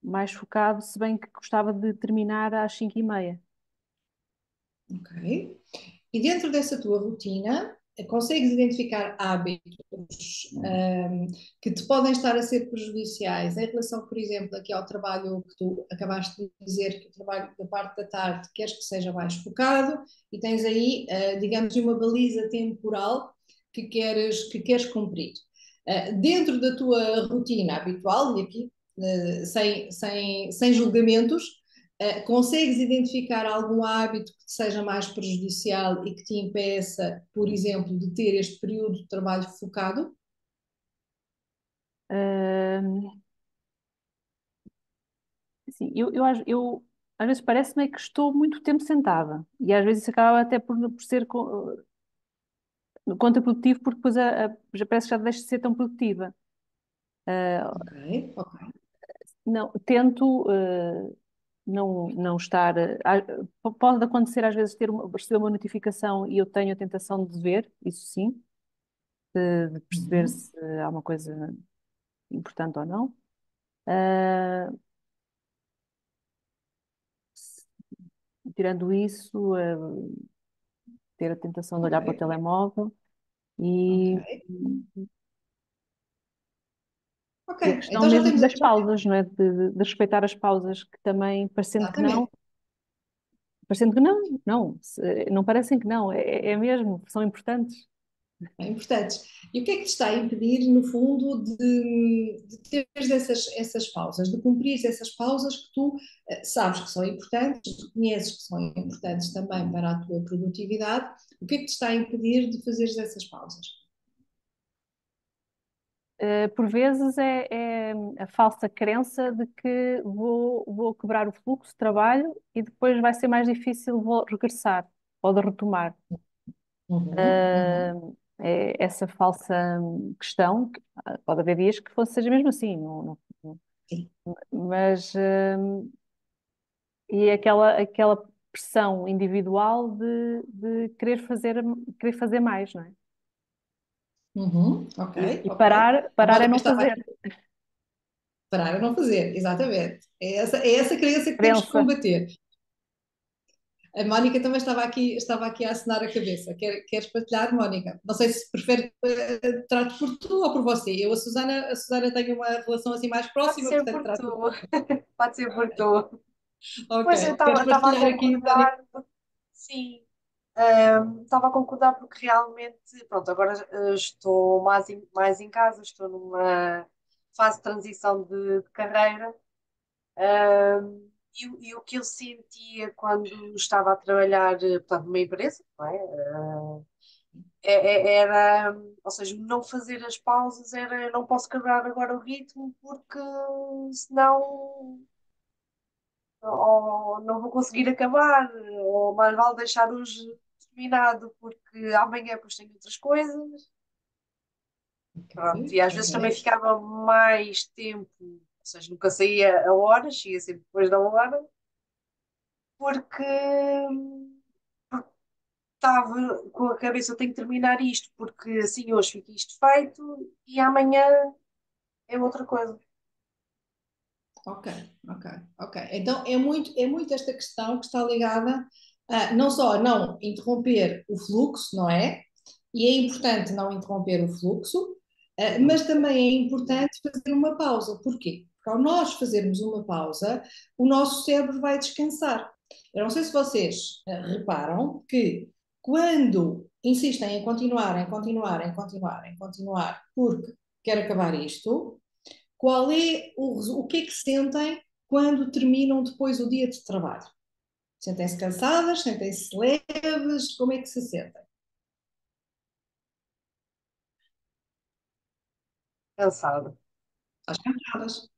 mais focado, se bem que gostava de terminar às 5:30. Ok. E dentro dessa tua rotina, consegues identificar hábitos que te podem estar a ser prejudiciais em relação, por exemplo, aqui ao trabalho que tu acabaste de dizer, que o trabalho da parte da tarde queres que seja mais focado e tens aí, digamos, uma baliza temporal que queres cumprir. Dentro da tua rotina habitual, e aqui sem julgamentos, consegues identificar algum hábito que te seja mais prejudicial e que te impeça, por exemplo, de ter este período de trabalho focado? Eh, assim, às vezes parece-me que estou muito tempo sentada e às vezes isso acaba até por ser contraprodutivo porque depois já parece que já deixo de ser tão produtiva. Ok, ok. Não, tento não estar. Pode acontecer às vezes receber uma notificação e eu tenho a tentação de ver, isso sim, de perceber Uhum. se há uma coisa importante ou não. Ah, Tirando isso, ter a tentação de olhar para o Ok, telemóvel ok, e, ok. e a questão Então já mesmo temos das aqui. pausas, não é? De respeitar as pausas, que também, Exatamente. parecendo que não, não, não parecem que não, é mesmo, são importantes. É importantes. E o que é que te está a impedir, no fundo, de teres essas pausas, de cumprir essas pausas que tu sabes que são importantes, tu conheces que são importantes também para a tua produtividade? O que é que te está a impedir de fazeres essas pausas? Por vezes é a falsa crença de que vou quebrar o fluxo de trabalho e depois vai ser mais difícil vou regressar ou de retomar. Uhum, uhum. É essa falsa questão, que, pode haver dias que seja mesmo assim, Sim. mas e aquela pressão individual de querer fazer mais, não é? Uhum, ok, E ok. A parar é Mónica não estava fazer. aqui para não fazer, exatamente. É essa crença que temos que Crença. combater. A Mónica também estava aqui a acenar a cabeça. Queres partilhar, Mónica? Não sei se prefere trato por tu ou por você. Eu, a Susana tem uma relação assim mais Pode próxima, ser portanto por trato por tu. tu. Pode ser por tu. Ok. Pois eu Queres estava a partilhar aqui, Mónica? concordar, sim, estava a concordar porque realmente, pronto, agora estou mais em casa, estou numa fase de transição de carreira, e o que eu sentia quando estava a trabalhar, portanto, numa empresa, não é? Era, ou seja, não fazer as pausas era, eu não posso quebrar agora o ritmo porque senão ou não vou conseguir acabar, ou mais vale deixar hoje terminado porque amanhã depois tenho outras coisas. Ok, Pronto, e às vezes também ok. ficava mais tempo, ou seja, nunca saía a horas, ia sempre depois da hora, porque estava com a cabeça, eu tenho que terminar isto, porque assim hoje fica isto feito e amanhã é outra coisa. Ok, ok, ok. Então é muito esta questão que está ligada a não só a não interromper o fluxo, não é? E é importante não interromper o fluxo, mas também é importante fazer uma pausa. Porquê? Porque ao nós fazermos uma pausa, o nosso cérebro vai descansar. Eu não sei se vocês reparam que quando insistem em continuar, em continuar, em continuar, em continuar, porque quer acabar isto, qual é o que é que sentem quando terminam depois o dia de trabalho? Sentem-se cansadas? Sentem-se leves? Como é que se sentem? Cansada. Estás cansadas,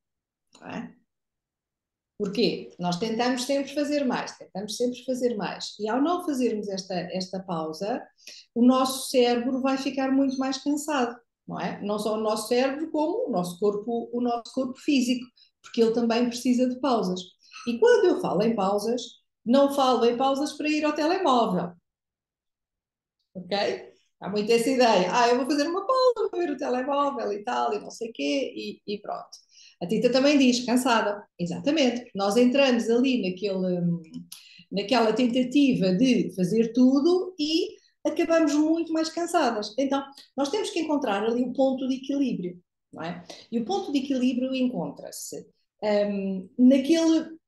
não é? Porquê? Nós tentamos sempre fazer mais, tentamos sempre fazer mais. E ao não fazermos esta pausa, o nosso cérebro vai ficar muito mais cansado, não é? Não só o nosso cérebro, como o nosso corpo físico, porque ele também precisa de pausas. E quando eu falo em pausas, não falo em pausas para ir ao telemóvel, ok? Há muito essa ideia. Eu vou fazer uma pausa, vou ver o telemóvel e tal, e não sei o quê, e pronto. A Tita também diz, cansada. Exatamente. Nós entramos ali naquela tentativa de fazer tudo e acabamos muito mais cansadas. Então, nós temos que encontrar ali o ponto de equilíbrio, não é? E o ponto de equilíbrio encontra-se naquele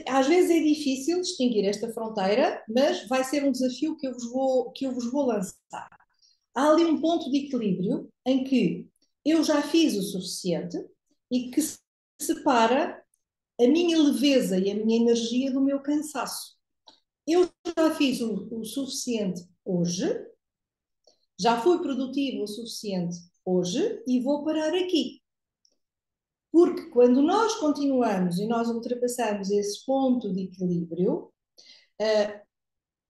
às vezes é difícil distinguir esta fronteira, mas vai ser um desafio que eu vos vou lançar. Há ali um ponto de equilíbrio em que eu já fiz o suficiente e que separa a minha leveza e a minha energia do meu cansaço. Eu já fiz o suficiente hoje, já fui produtivo o suficiente hoje e vou parar aqui. Porque quando nós continuamos e nós ultrapassamos esse ponto de equilíbrio,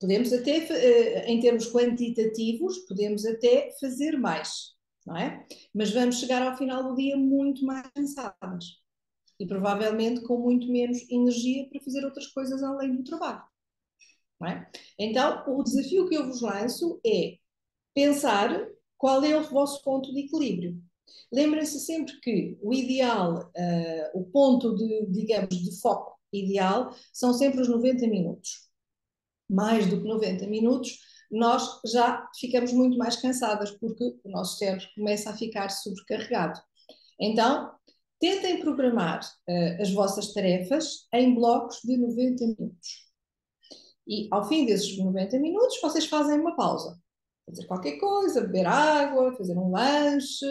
podemos até, em termos quantitativos, podemos até fazer mais, não é? Mas vamos chegar ao final do dia muito mais cansadas e provavelmente com muito menos energia para fazer outras coisas além do trabalho, não é? Então, o desafio que eu vos lanço é pensar qual é o vosso ponto de equilíbrio. Lembrem-se sempre que o ideal, o ponto de, digamos, de foco ideal são sempre os 90 minutos. Mais do que 90 minutos, nós já ficamos muito mais cansadas, porque o nosso cérebro começa a ficar sobrecarregado. Então, tentem programar as vossas tarefas em blocos de 90 minutos. E ao fim desses 90 minutos, vocês fazem uma pausa. Fazer qualquer coisa, beber água, fazer um lanche,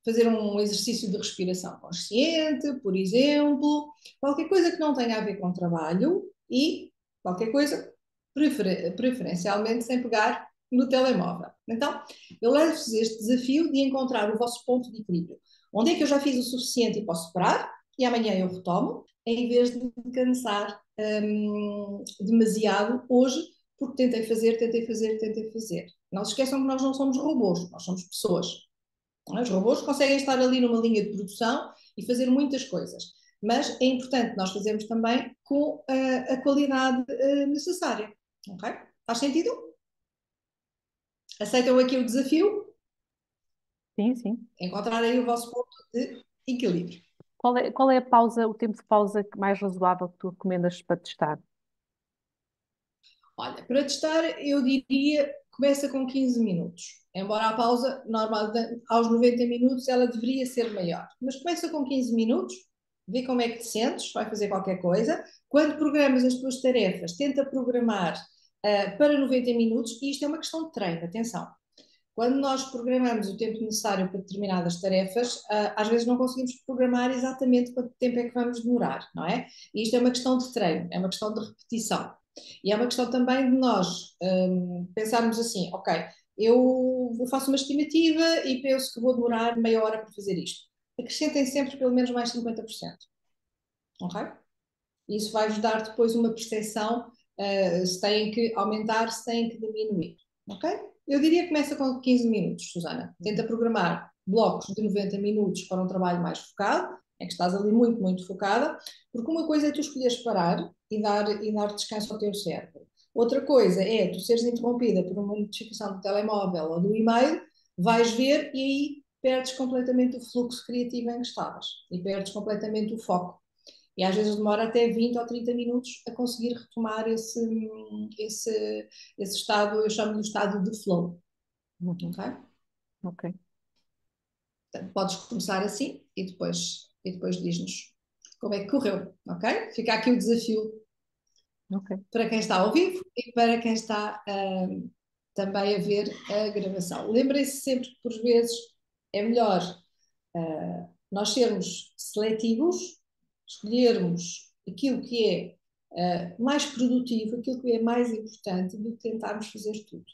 fazer um exercício de respiração consciente, por exemplo, qualquer coisa que não tenha a ver com trabalho e qualquer coisa, preferencialmente, sem pegar no telemóvel. Então, eu levo-vos este desafio de encontrar o vosso ponto de equilíbrio. Onde é que eu já fiz o suficiente e posso parar, e amanhã eu retomo, em vez de me cansar demasiado hoje, porque tentei fazer, tentei fazer, tentei fazer. Não se esqueçam que nós não somos robôs, nós somos pessoas. Os robôs conseguem estar ali numa linha de produção e fazer muitas coisas, mas é importante nós fazermos também com a qualidade necessária. Ok? Faz sentido? Aceitam aqui o desafio? Sim, sim. Encontrar aí o vosso ponto de equilíbrio. Qual é a pausa, o tempo de pausa mais razoável que tu recomendas para testar? Olha, para testar, eu diria começa com 15 minutos. Embora a pausa normal aos 90 minutos ela deveria ser maior. Mas começa com 15 minutos, vê como é que te sentes, vai fazer qualquer coisa. Quando programas as tuas tarefas, tenta programar para 90 minutos, e isto é uma questão de treino, atenção. Quando nós programamos o tempo necessário para determinadas tarefas, às vezes não conseguimos programar exatamente quanto tempo é que vamos demorar, não é? E isto é uma questão de treino, é uma questão de repetição. E é uma questão também de nós pensarmos assim, ok, eu faço uma estimativa e penso que vou demorar meia hora para fazer isto. Acrescentem sempre pelo menos mais 50%, ok? Isso vai-vos dar depois uma percepção se têm que aumentar, se têm que diminuir, ok? Eu diria que começa com 15 minutos, Susana. Tenta programar blocos de 90 minutos para um trabalho mais focado, é que estás ali muito focada, porque uma coisa é tu escolheres parar e dar descanso ao teu cérebro. Outra coisa é tu seres interrompida por uma notificação do telemóvel ou do e-mail, vais ver e aí perdes completamente o fluxo criativo em que estavas e perdes completamente o foco. E às vezes demora até 20 ou 30 minutos a conseguir retomar esse, esse estado, eu chamo de estado de flow. Uhum. Ok? Ok, Portanto, podes começar assim e depois diz-nos como é que correu. Ok? Fica aqui o desafio ok. para quem está ao vivo e para quem está também a ver a gravação. Lembrem-se sempre que, por vezes, é melhor nós sermos seletivos, escolhermos aquilo que é mais produtivo, aquilo que é mais importante, do que tentarmos fazer tudo.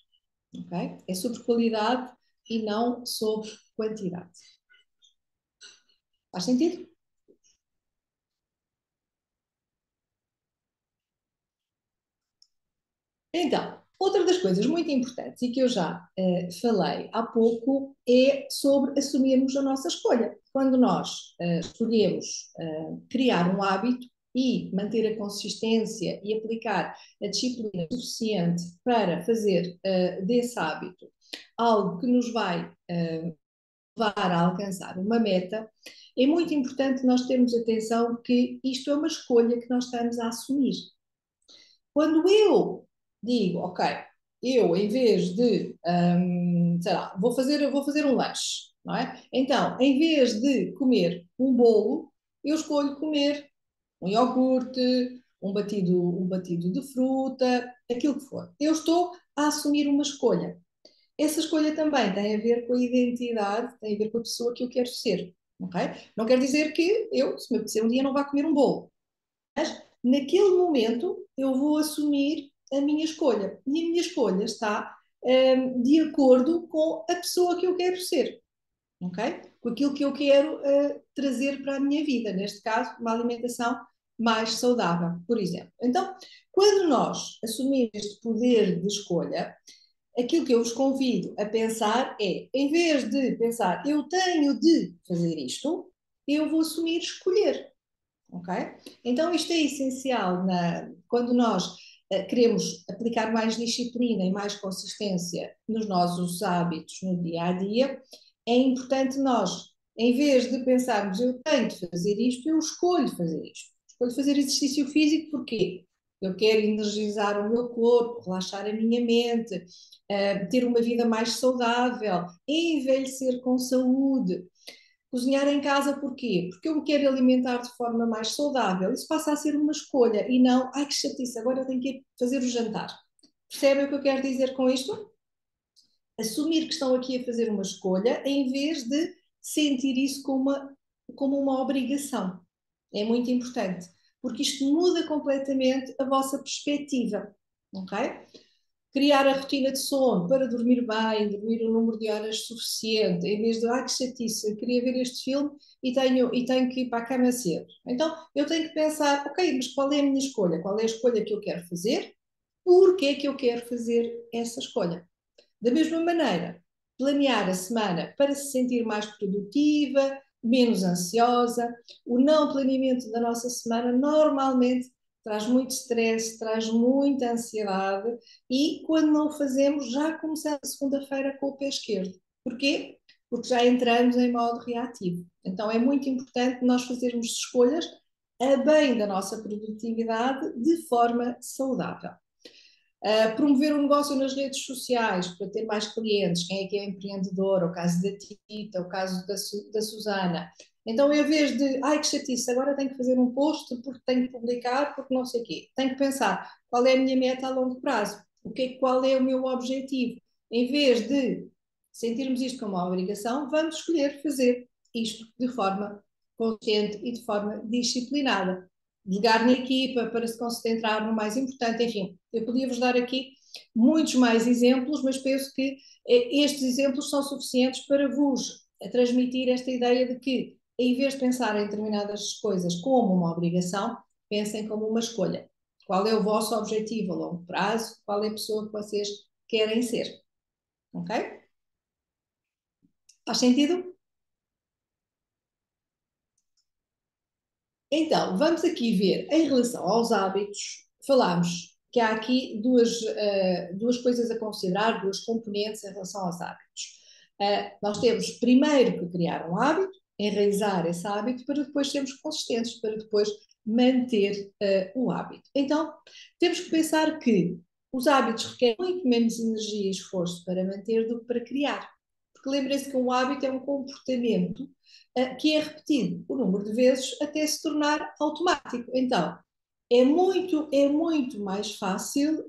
Okay? É sobre qualidade e não sobre quantidade. Faz sentido? Então, outra das coisas muito importantes e que eu já falei há pouco é sobre assumirmos a nossa escolha. Quando nós escolhemos criar um hábito e manter a consistência e aplicar a disciplina suficiente para fazer desse hábito algo que nos vai levar a alcançar uma meta, é muito importante nós termos atenção que isto é uma escolha que nós estamos a assumir. Quando eu digo, ok, eu em vez de, sei lá, vou fazer um lanche, não é? Então, em vez de comer um bolo, eu escolho comer um iogurte, um batido de fruta, aquilo que for. Eu estou a assumir uma escolha. Essa escolha também tem a ver com a identidade, tem a ver com a pessoa que eu quero ser. Okay? Não quer dizer que eu, se me apetecer um dia, não vá comer um bolo. Naquele momento eu vou assumir a minha escolha. E a minha escolha está de acordo com a pessoa que eu quero ser. Okay? Com aquilo que eu quero trazer para a minha vida. Neste caso, uma alimentação mais saudável, por exemplo. Então, quando nós assumimos este poder de escolha, aquilo que eu vos convido a pensar é, em vez de pensar, eu tenho de fazer isto, eu vou assumir escolher. Ok? Então, isto é essencial quando nós queremos aplicar mais disciplina e mais consistência nos nossos hábitos no dia a dia. É importante nós, em vez de pensarmos eu tenho de fazer isto, eu escolho fazer isto. Escolho fazer exercício físico porque eu quero energizar o meu corpo, relaxar a minha mente, ter uma vida mais saudável, envelhecer com saúde. Cozinhar em casa porquê? Porque eu me quero alimentar de forma mais saudável. Isso passa a ser uma escolha e não, ai que chatice, agora eu tenho que ir fazer o jantar. Percebem o que eu quero dizer com isto? Assumir que estão aqui a fazer uma escolha em vez de sentir isso como uma obrigação. É muito importante, porque isto muda completamente a vossa perspectiva. Ok? Criar a rotina de sono para dormir bem, dormir o número de horas suficiente, em vez de, que chatice, eu queria ver este filme e tenho que ir para a cama cedo. Então, eu tenho que pensar, ok, mas qual é a minha escolha? Qual é a escolha que eu quero fazer? Porquê é que eu quero fazer essa escolha? Da mesma maneira, planear a semana para se sentir mais produtiva, menos ansiosa. O não planeamento da nossa semana normalmente traz muito stress, traz muita ansiedade e quando não o fazemos já começamos a segunda-feira com o pé esquerdo. Porquê? Porque já entramos em modo reativo. Então é muito importante nós fazermos escolhas a bem da nossa produtividade de forma saudável. Promover o negócio nas redes sociais para ter mais clientes, quem é que é empreendedor, o caso da Tita, o caso da Susana. Então, em vez de, ai que chatice, agora tenho que fazer um post porque tenho que publicar, porque não sei o quê. Tenho que pensar qual é a minha meta a longo prazo, qual é o meu objetivo. Em vez de sentirmos isto como uma obrigação, vamos escolher fazer isto de forma consciente e de forma disciplinada. Delegar na equipa para se concentrar no mais importante, enfim, eu podia vos dar aqui muitos mais exemplos, mas penso que estes exemplos são suficientes para vos transmitir esta ideia de que, em vez de pensar em determinadas coisas como uma obrigação, pensem como uma escolha. Qual é o vosso objetivo a longo prazo? Qual é a pessoa que vocês querem ser? Ok? Faz sentido? Então, vamos aqui ver, em relação aos hábitos, falámos que há aqui duas coisas a considerar, duas componentes em relação aos hábitos. Nós temos primeiro que criar um hábito, enraizar esse hábito, para depois sermos consistentes, para depois manter o hábito. Então, temos que pensar que os hábitos requerem muito menos energia e esforço para manter do que para criar. Porque lembrem-se que um hábito é um comportamento que é repetido o número de vezes até se tornar automático. Então, é muito mais fácil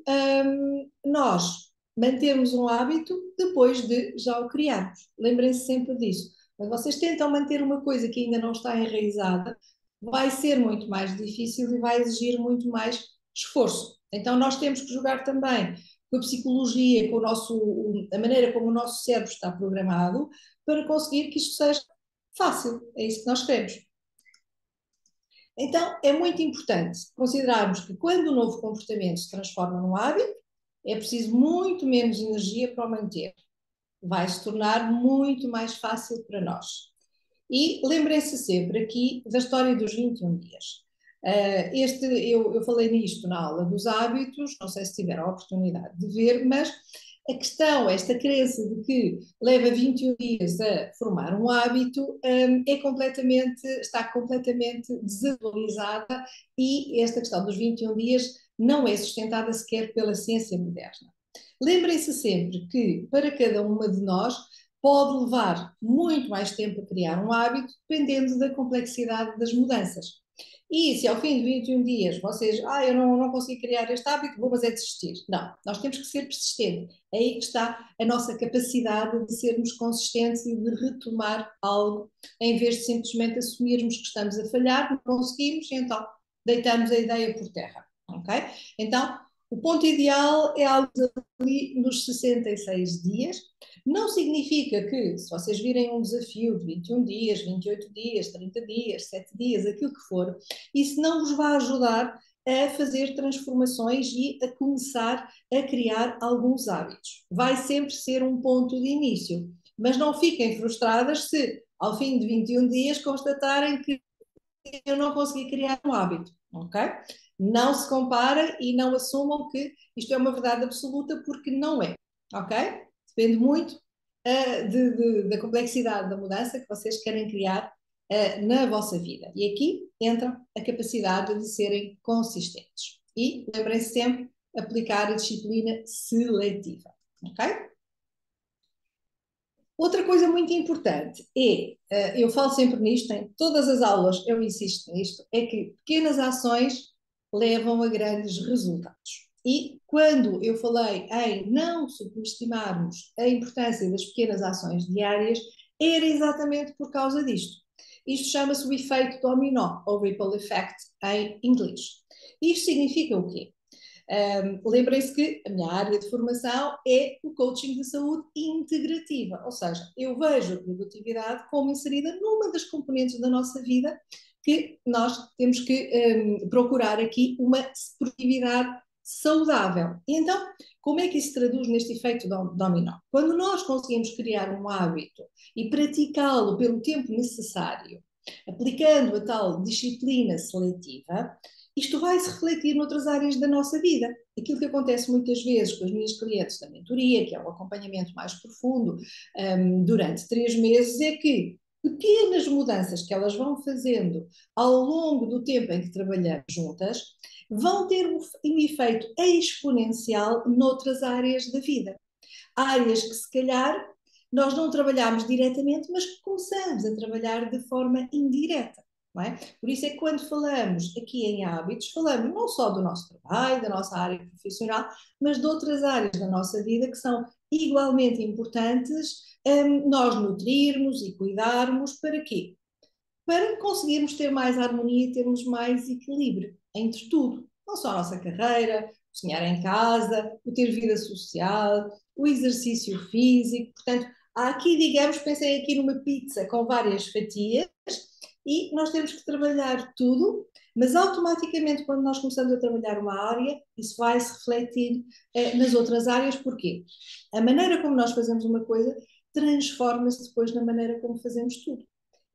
nós mantermos um hábito depois de já o criarmos. Lembrem-se sempre disso. Quando vocês tentam manter uma coisa que ainda não está enraizada, vai ser muito mais difícil e vai exigir muito mais esforço. Então nós temos que jogar também com a psicologia, com a maneira como o nosso cérebro está programado, para conseguir que isto seja fácil. É isso que nós queremos. Então, é muito importante considerarmos que quando o novo comportamento se transforma num hábito, é preciso muito menos energia para o manter. Vai se tornar muito mais fácil para nós. E lembrem-se sempre aqui da história dos 21 dias. Eu falei nisto na aula dos hábitos, não sei se tiveram a oportunidade de ver, mas a questão, esta crença de que leva 21 dias a formar um hábito, está completamente desatualizada, e esta questão dos 21 dias não é sustentada sequer pela ciência moderna. Lembrem-se sempre que, para cada uma de nós, pode levar muito mais tempo a criar um hábito, dependendo da complexidade das mudanças. E se ao fim de 21 dias vocês, eu não consegui criar este hábito, vou mas é desistir. Não, nós temos que ser persistentes. É aí que está a nossa capacidade de sermos consistentes e de retomar algo, em vez de simplesmente assumirmos que estamos a falhar, não conseguimos, e então deitamos a ideia por terra. Ok? Então, o ponto ideal é algo ali nos 66 dias. Não significa que, se vocês virem um desafio de 21 dias, 28 dias, 30 dias, 7 dias, aquilo que for, isso não vos vai ajudar a fazer transformações e a começar a criar alguns hábitos. Vai sempre ser um ponto de início, mas não fiquem frustradas se, ao fim de 21 dias, constatarem que eu não consegui criar um hábito, ok? Não se comparem e não assumam que isto é uma verdade absoluta, porque não é, ok? Depende muito da complexidade da mudança que vocês querem criar na vossa vida. E aqui entra a capacidade de serem consistentes. E lembrem-se sempre aplicar a disciplina seletiva, ok? Outra coisa muito importante eu falo sempre nisto, em todas as aulas eu insisto nisto, é que pequenas ações levam a grandes resultados. E quando eu falei em não subestimarmos a importância das pequenas ações diárias, era exatamente por causa disto. Isto chama-se o efeito dominó, ou ripple effect em inglês. Isto significa o quê? Lembrem-se que a minha área de formação é o coaching de saúde integrativa, ou seja, eu vejo a produtividade como inserida numa das componentes da nossa vida, que nós temos que procurar aqui uma produtividade saudável. E então, como é que isso se traduz neste efeito dominó? Quando nós conseguimos criar um hábito e praticá-lo pelo tempo necessário, aplicando a tal disciplina seletiva, isto vai se refletir noutras áreas da nossa vida. Aquilo que acontece muitas vezes com as minhas clientes da mentoria, que é um acompanhamento mais profundo, durante 3 meses, é que pequenas mudanças que elas vão fazendo ao longo do tempo em que trabalhamos juntas vão ter um efeito exponencial noutras áreas da vida. Áreas que se calhar nós não trabalhamos diretamente, mas que começamos a trabalhar de forma indireta. Não é? Por isso é que quando falamos aqui em hábitos, falamos não só do nosso trabalho, da nossa área profissional, mas de outras áreas da nossa vida que são igualmente importantes, nós nutrirmos e cuidarmos. Para quê? Para conseguirmos ter mais harmonia e termos mais equilíbrio entre tudo. Não só a nossa carreira, cozinhar em casa, o ter vida social, o exercício físico. Portanto, há aqui, digamos, pensem aqui numa pizza com várias fatias, e nós temos que trabalhar tudo, mas automaticamente quando nós começamos a trabalhar uma área, isso vai se refletir nas outras áreas. Porquê? A maneira como nós fazemos uma coisa transforma-se depois na maneira como fazemos tudo.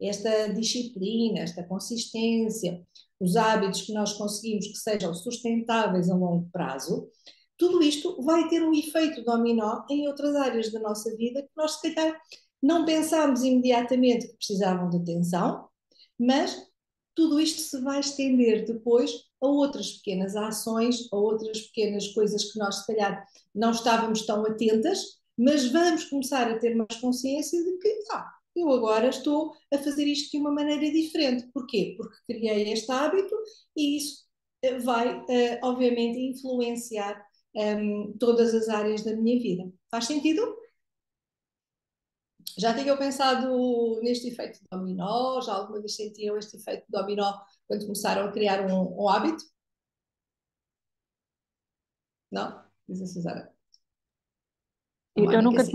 Esta disciplina, esta consistência, os hábitos que nós conseguimos que sejam sustentáveis a longo prazo, tudo isto vai ter um efeito dominó em outras áreas da nossa vida que nós, se calhar, não pensámos imediatamente que precisavam de atenção, mas tudo isto se vai estender depois a outras pequenas ações, a outras pequenas coisas que nós, se calhar, não estávamos tão atentas, mas vamos começar a ter mais consciência de que, eu agora estou a fazer isto de uma maneira diferente. Porquê? Porque criei este hábito e isso vai, obviamente, influenciar todas as áreas da minha vida. Faz sentido? Já tinham pensado neste efeito dominó? Já alguma vez sentiam este efeito dominó quando começaram a criar um hábito? Não? Diz a Susana. A Eu Mónica, nunca sim.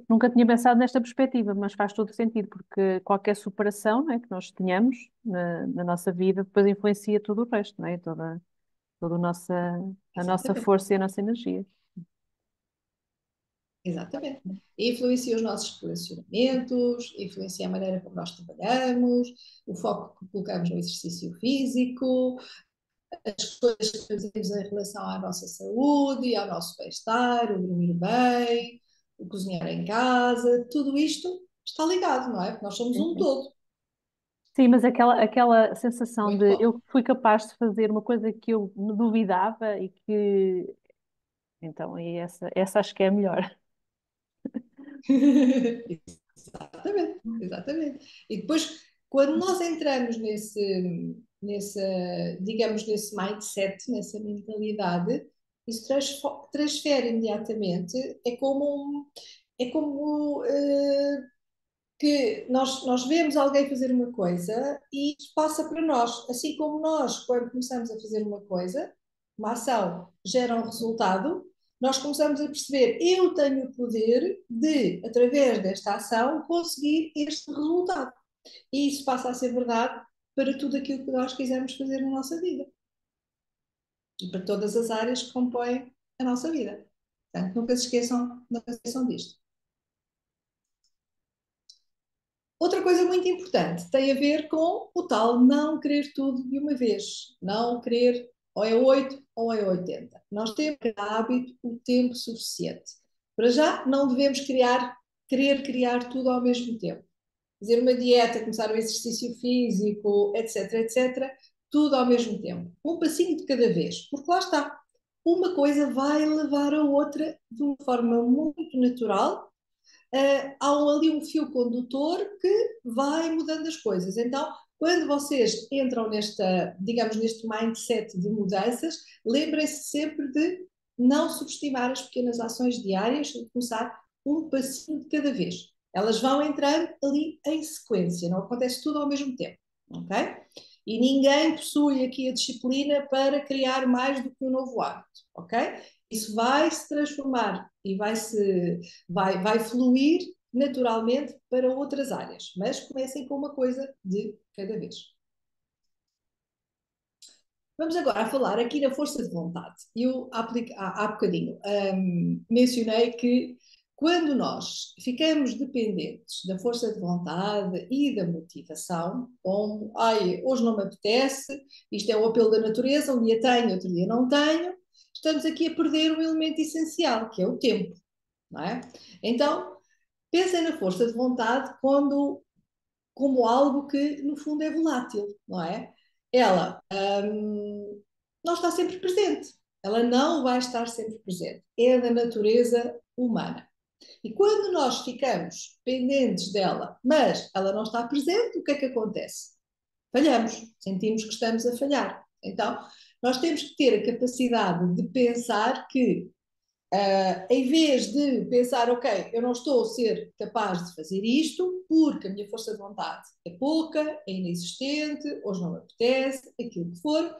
nunca tinha pensado nesta perspectiva, mas faz todo sentido, porque qualquer superação, né, que nós tenhamos na nossa vida, depois influencia tudo o resto, né, toda a nossa Exatamente. força e a nossa energia. Exatamente. Influencia os nossos relacionamentos, influencia a maneira como nós trabalhamos, o foco que colocamos no exercício físico, as coisas que fazemos em relação à nossa saúde, ao nosso bem-estar, o dormir bem, o cozinhar em casa, tudo isto está ligado, não é? Porque nós somos Sim, um sim. todo. Sim, mas aquela sensação Muito de bom. eu fui capaz de fazer uma coisa que eu me duvidava e que. Então, e essa acho que é a melhor. Exatamente, exatamente. E depois, quando nós entramos nesse, digamos, nesse mindset, nessa mentalidade, isso transfere imediatamente. É como que nós vemos alguém fazer uma coisa e isso passa para nós. Assim como nós, quando começamos a fazer uma coisa, uma ação gera um resultado, nós começamos a perceber, eu tenho o poder de, através desta ação, conseguir este resultado. E isso passa a ser verdade para tudo aquilo que nós quisermos fazer na nossa vida. E para todas as áreas que compõem a nossa vida. Portanto, nunca se esqueçam disto. Outra coisa muito importante tem a ver com o tal não querer tudo de uma vez. Não querer ou é 8 ou é 80. Nós temos que ter hábito o tempo suficiente. Para já, não devemos querer criar tudo ao mesmo tempo. Fazer uma dieta, começar um exercício físico, etc, etc, tudo ao mesmo tempo. Um passinho de cada vez. Porque lá está. Uma coisa vai levar a outra de uma forma muito natural, há ali um fio condutor que vai mudando as coisas. Então, quando vocês entram digamos, neste mindset de mudanças, lembrem-se sempre de não subestimar as pequenas ações diárias, de começar um passinho de cada vez. Elas vão entrando ali em sequência, não acontece tudo ao mesmo tempo, ok? E ninguém possui aqui a disciplina para criar mais do que um novo hábito, ok? Isso vai se transformar e vai fluir naturalmente para outras áreas, mas comecem com uma coisa de cada vez. Vamos agora a falar aqui da força de vontade. Eu há bocadinho mencionei que quando nós ficamos dependentes da força de vontade e da motivação, como, hoje não me apetece, isto é o apelo da natureza, um dia tenho, outro dia não tenho, estamos aqui a perder um elemento essencial, que é o tempo, não é? Então, pensem na força de vontade como algo que, no fundo, é volátil, não é? Ela não está sempre presente. Ela não vai estar sempre presente. É da natureza humana. E quando nós ficamos pendentes dela, mas ela não está presente, o que é que acontece? Falhamos, sentimos que estamos a falhar. Então, nós temos que ter a capacidade de pensar que em vez de pensar, ok, eu não estou a ser capaz de fazer isto porque a minha força de vontade é pouca, é inexistente, hoje não me apetece, aquilo que for,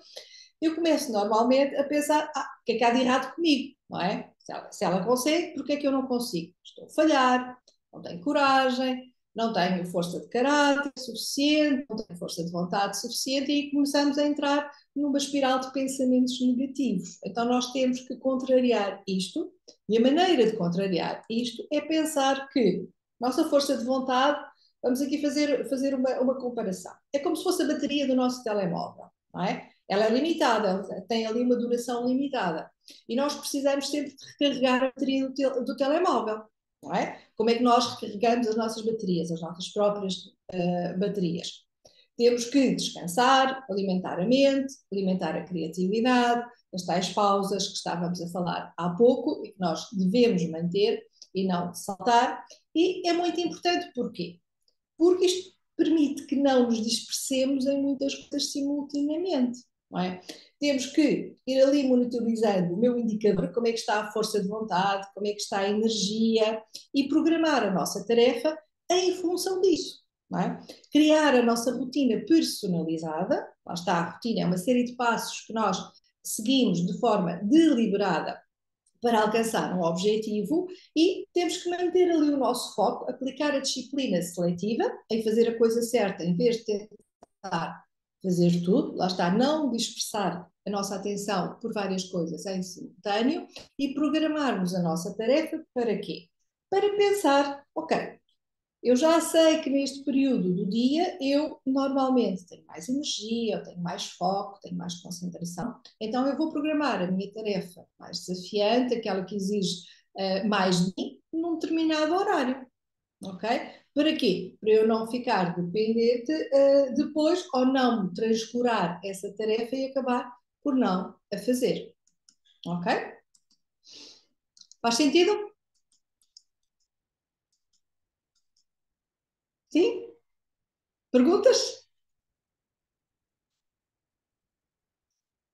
eu começo normalmente a pensar, o que é que há de errado comigo, não é? Se ela consegue, porque é que eu não consigo? Estou a falhar, não tenho coragem, não tenho força de caráter suficiente, não tenho força de vontade suficiente, e aí começamos a entrar numa espiral de pensamentos negativos. Então nós temos que contrariar isto, e a maneira de contrariar isto é pensar que nossa força de vontade, vamos aqui fazer uma comparação. É como se fosse a bateria do nosso telemóvel. não é? Ela é limitada, ela tem ali uma duração limitada. E nós precisamos sempre de recarregar a bateria do telemóvel, não é? Como é que nós recarregamos as nossas baterias, as nossas próprias baterias? Temos que descansar, alimentar a mente, alimentar a criatividade, as tais pausas que estávamos a falar há pouco e que nós devemos manter e não saltar. E é muito importante, porquê? Porque isto permite que não nos dispersemos em muitas coisas simultaneamente. Não é? Temos que ir ali monitorizando o meu indicador, como é que está a força de vontade, como é que está a energia, e programar a nossa tarefa em função disso. Não é? Criar a nossa rotina personalizada, lá está, a rotina é uma série de passos que nós seguimos de forma deliberada para alcançar um objetivo e temos que manter ali o nosso foco, aplicar a disciplina seletiva, em fazer a coisa certa, em vez de tentar fazer tudo, lá está, não dispersar a nossa atenção por várias coisas em simultâneo e programarmos a nossa tarefa para quê? Para pensar, ok, eu já sei que neste período do dia eu normalmente tenho mais energia, eu tenho mais foco, tenho mais concentração, então eu vou programar a minha tarefa mais desafiante, aquela que exige mais de mim, num determinado horário, ok? Para quê? Para eu não ficar dependente depois ou não transcurar essa tarefa e acabar por não a fazer, ok? Faz sentido? Sim? Perguntas?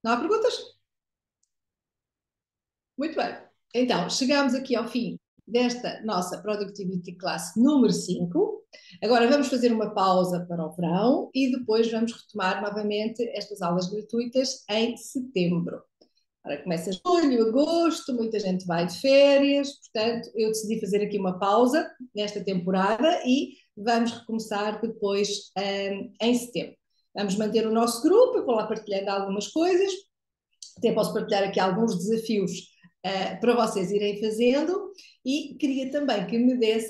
Não há perguntas? Muito bem. Então, chegamos aqui ao fim desta nossa Productivity Class número 5. Agora vamos fazer uma pausa para o verão e depois vamos retomar novamente estas aulas gratuitas em setembro. Agora começa julho, agosto, muita gente vai de férias, portanto, eu decidi fazer aqui uma pausa nesta temporada e vamos recomeçar depois em setembro. Vamos manter o nosso grupo, eu vou lá partilhando algumas coisas, até posso partilhar aqui alguns desafios para vocês irem fazendo e queria também que me dessem